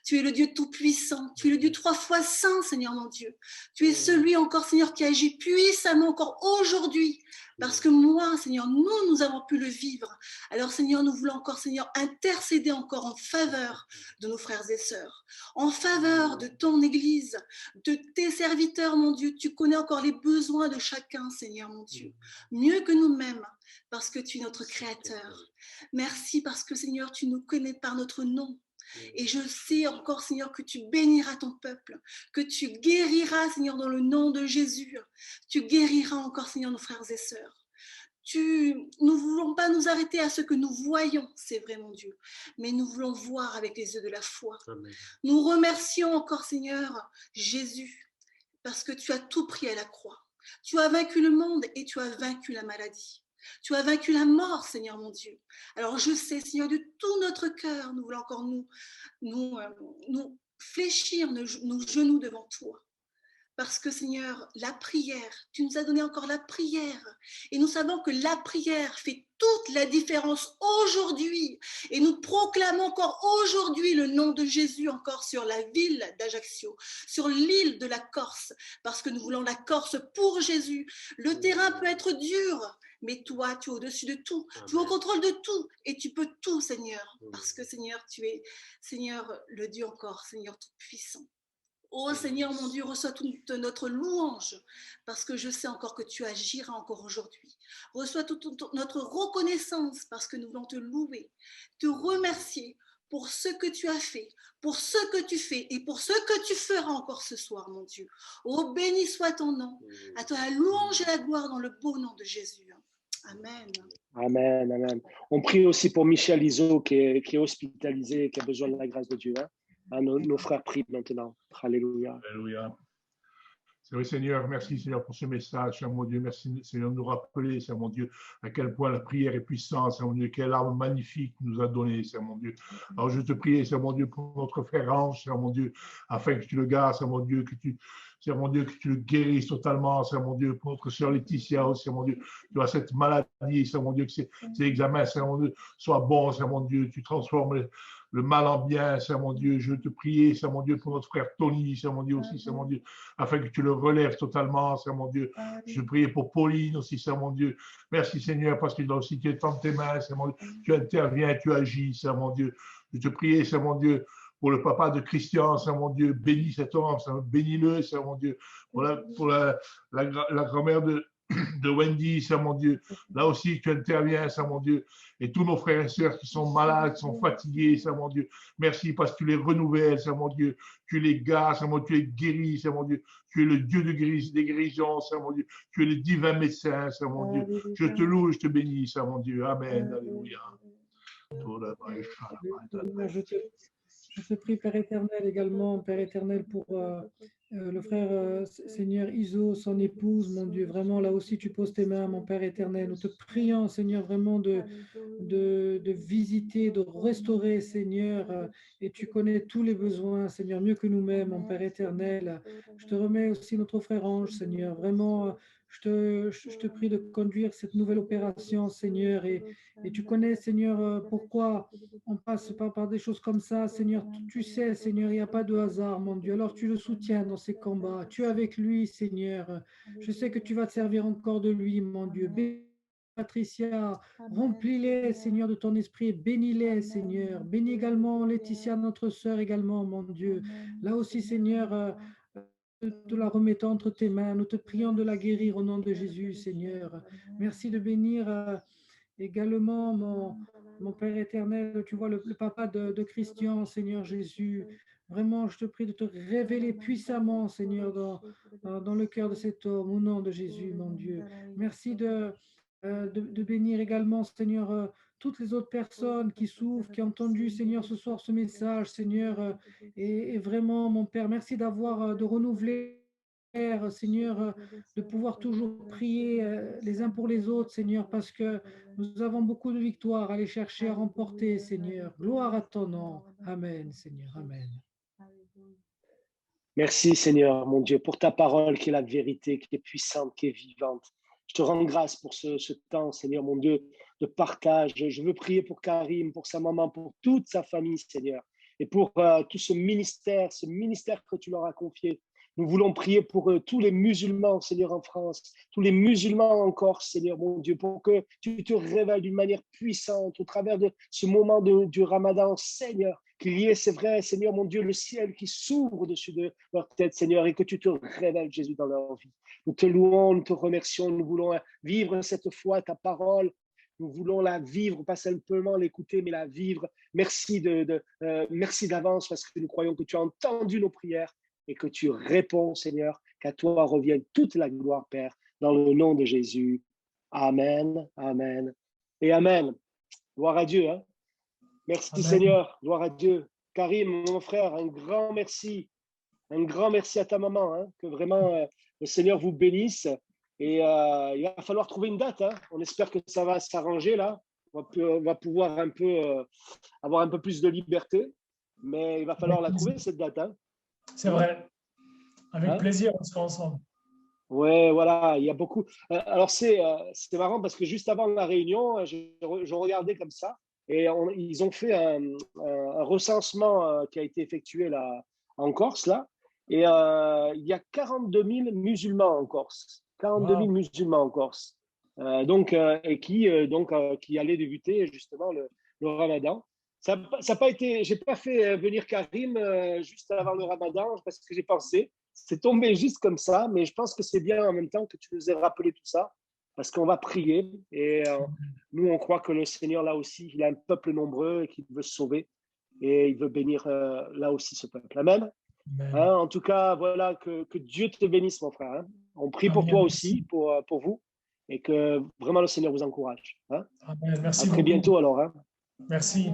Tu es le Dieu tout-puissant. Tu es le Dieu 3 fois saint, Seigneur mon Dieu. Tu es celui encore, Seigneur, qui agit puissamment encore aujourd'hui. Parce que moi, Seigneur, nous avons pu le vivre. Alors, Seigneur, nous voulons encore, Seigneur, intercéder encore en faveur de nos frères et sœurs, en faveur de ton Église, de tes serviteurs, mon Dieu. Tu connais encore les besoins de chacun, Seigneur, mon Dieu, mieux que nous-mêmes, parce que tu es notre Créateur. Merci parce que, Seigneur, tu nous connais par notre nom. Et je sais encore, Seigneur, que tu béniras ton peuple, que tu guériras, Seigneur, dans le nom de Jésus. Tu guériras encore, Seigneur, nos frères et sœurs. Nous ne voulons pas nous arrêter à ce que nous voyons, c'est vrai, mon Dieu, mais nous voulons voir avec les yeux de la foi. Amen. Nous remercions encore, Seigneur, Jésus, parce que tu as tout pris à la croix. Tu as vaincu le monde et tu as vaincu la maladie. Tu as vaincu la mort, Seigneur mon Dieu. Alors je sais, Seigneur, de tout notre cœur, nous voulons encore nous fléchir nos genoux devant toi. Parce que, Seigneur, la prière, tu nous as donné encore la prière. Et nous savons que la prière fait toute la différence aujourd'hui. Et nous proclamons encore aujourd'hui le nom de Jésus encore sur la ville d'Ajaccio, sur l'île de la Corse, parce que nous voulons la Corse pour Jésus. Le terrain peut être dur, mais toi, tu es au-dessus de tout. Amen. Tu es au contrôle de tout et tu peux tout, Seigneur. Parce que, Seigneur, tu es, Seigneur, le Dieu encore, Seigneur tout-puissant. Oh Seigneur, mon Dieu, reçois toute notre louange, parce que je sais encore que tu agiras encore aujourd'hui. Reçois toute notre reconnaissance, parce que nous voulons te louer, te remercier pour ce que tu as fait, pour ce que tu fais et pour ce que tu feras encore ce soir, mon Dieu. Oh, béni soit ton nom. À toi la louange et la gloire dans le beau nom de Jésus. Amen. Amen, amen. On prie aussi pour Michel Iso qui est hospitalisé et qui a besoin de la grâce de Dieu. Nos frères prient maintenant. Alléluia. Alléluia. C'est vrai, Seigneur, merci Seigneur pour ce message, Seigneur mon Dieu, merci Seigneur de nous rappeler, Seigneur mon Dieu, à quel point la prière est puissante, Seigneur mon Dieu, quelle arme magnifique tu nous as donnée, Seigneur mon Dieu. Alors je te prie, Seigneur mon Dieu, pour notre frère Ange, Seigneur mon Dieu, afin que tu le gardes, Seigneur mon Dieu, Seigneur mon Dieu, que tu le guérisses totalement, Seigneur mon Dieu, pour notre sœur Laetitia, Seigneur mon Dieu, tu as cette maladie, Seigneur mon Dieu, que ces examens, Seigneur mon Dieu, soient bons, Seigneur mon Dieu, tu transformes le mal en bien, Seigneur mon Dieu. Je te prie, Seigneur mon Dieu, pour notre frère Tony, Seigneur mon Dieu aussi, Seigneur mon Dieu, afin que tu le relèves totalement, Seigneur mon Dieu. Je te prie pour Pauline aussi, Seigneur mon Dieu. Merci, Seigneur, parce que là aussi, tu es dans tes mains, Seigneur mon Dieu. Tu interviens, tu agis, Seigneur mon Dieu. Je te prie, Seigneur mon Dieu, pour le papa de Christian, Seigneur mon Dieu. Bénis cet homme, bénis-le, Seigneur mon Dieu. Pour la grand-mère de de Wendy, Seigneur mon Dieu. Là aussi, tu interviens, Seigneur mon Dieu. Et tous nos frères et sœurs qui sont malades, qui sont fatigués, Seigneur mon Dieu. Merci parce que tu les renouvelles, Seigneur mon Dieu. Tu les gardes, Seigneur mon Dieu. Tu les guéris, Seigneur mon Dieu. Tu es le Dieu des guérisons, Seigneur mon Dieu. Tu es le divin médecin, Seigneur mon Dieu. Je te loue, je te bénis, Seigneur mon Dieu. Amen. Alléluia. Je te prie, Père éternel, également, Père éternel, pour le frère Seigneur Iso, son épouse, mon Dieu. Vraiment, là aussi, tu poses tes mains, mon Père éternel. Nous te prions, Seigneur, vraiment de visiter, de restaurer, Seigneur. Et tu connais tous les besoins, Seigneur, mieux que nous-mêmes, mon Père éternel. Je te remets aussi notre frère Ange, Seigneur. Vraiment, je te prie de conduire cette nouvelle opération, Seigneur. Et tu connais, Seigneur, pourquoi on passe par des choses comme ça, Seigneur. Tu sais, Seigneur, il n'y a pas de hasard, mon Dieu. Alors tu le soutiens dans ses combats. Tu es avec lui, Seigneur. Je sais que tu vas te servir encore de lui, mon Dieu. Bénis Patricia, remplis-les, Seigneur, de ton esprit. Bénis-les, Seigneur. Bénis également Laetitia, notre sœur également, mon Dieu. Là aussi, Seigneur, te la remettons entre tes mains. Nous te prions de la guérir au nom de Jésus, Seigneur. Merci de bénir également mon Père éternel, tu vois, le papa de Christian, Seigneur Jésus. Vraiment, je te prie de te révéler puissamment, Seigneur, dans le cœur de cet homme, au nom de Jésus, mon Dieu. Merci de bénir également, Seigneur, toutes les autres personnes qui souffrent, qui ont entendu, Seigneur, ce soir ce message, Seigneur. Et vraiment, mon Père, merci de renouveler, Seigneur, de pouvoir toujours prier les uns pour les autres, Seigneur, parce que nous avons beaucoup de victoires à aller chercher, à remporter, Seigneur. Gloire à ton nom. Amen, Seigneur. Amen. Merci, Seigneur, mon Dieu, pour ta parole qui est la vérité, qui est puissante, qui est vivante. Je te rends grâce pour ce temps, Seigneur, mon Dieu, de partage. Je veux prier pour Karim, pour sa maman, pour toute sa famille, Seigneur, et pour tout ce ministère que tu leur as confié. Nous voulons prier pour tous les musulmans, Seigneur, en France, tous les musulmans en Corse, Seigneur, mon Dieu, pour que tu te révèles d'une manière puissante au travers de ce moment du Ramadan, Seigneur, qu'il y ait, c'est vrai, Seigneur, mon Dieu, le ciel qui s'ouvre au-dessus de leur tête, Seigneur, et que tu te révèles, Jésus, dans leur vie. Nous te louons, nous te remercions, nous voulons vivre cette foi, ta parole. Nous voulons la vivre, pas simplement l'écouter, mais la vivre. Merci merci d'avance parce que nous croyons que tu as entendu nos prières et que tu réponds, Seigneur, qu'à toi revienne toute la gloire, Père, dans le nom de Jésus. Amen, amen et amen. Gloire à Dieu. Hein? Merci, amen. Seigneur, gloire à Dieu. Karim, mon frère, un grand merci. Un grand merci à ta maman. Hein? Que vraiment le Seigneur vous bénisse. Et il va falloir trouver une date. Hein? On espère que ça va s'arranger là. On va pouvoir avoir un peu plus de liberté. Mais il va falloir la trouver, cette date. Hein? C'est vrai. Avec plaisir, on sera ensemble. Ouais, voilà, il y a beaucoup. Alors, c'est marrant parce que juste avant la réunion, je regardais comme ça et ils ont fait un recensement qui a été effectué là, en Corse, là. Et il y a 42 000 musulmans en Corse. 42 000 musulmans en Corse. Qui allaient débuter justement le Ramadan. Ça n'a pas été, j'ai pas fait venir Karim juste avant le Ramadan parce que j'ai pensé, c'est tombé juste comme ça, mais je pense que c'est bien en même temps que tu nous aies rappelé tout ça parce qu'on va prier et nous on croit que le Seigneur là aussi, il a un peuple nombreux et qu'il veut se sauver et il veut bénir là aussi ce peuple. Amen. Hein, en tout cas, voilà, que Dieu te bénisse mon frère. Hein. On prie pour toi aussi, pour vous et que vraiment le Seigneur vous encourage. Hein. Amen. Merci à très bientôt alors. Hein. Merci.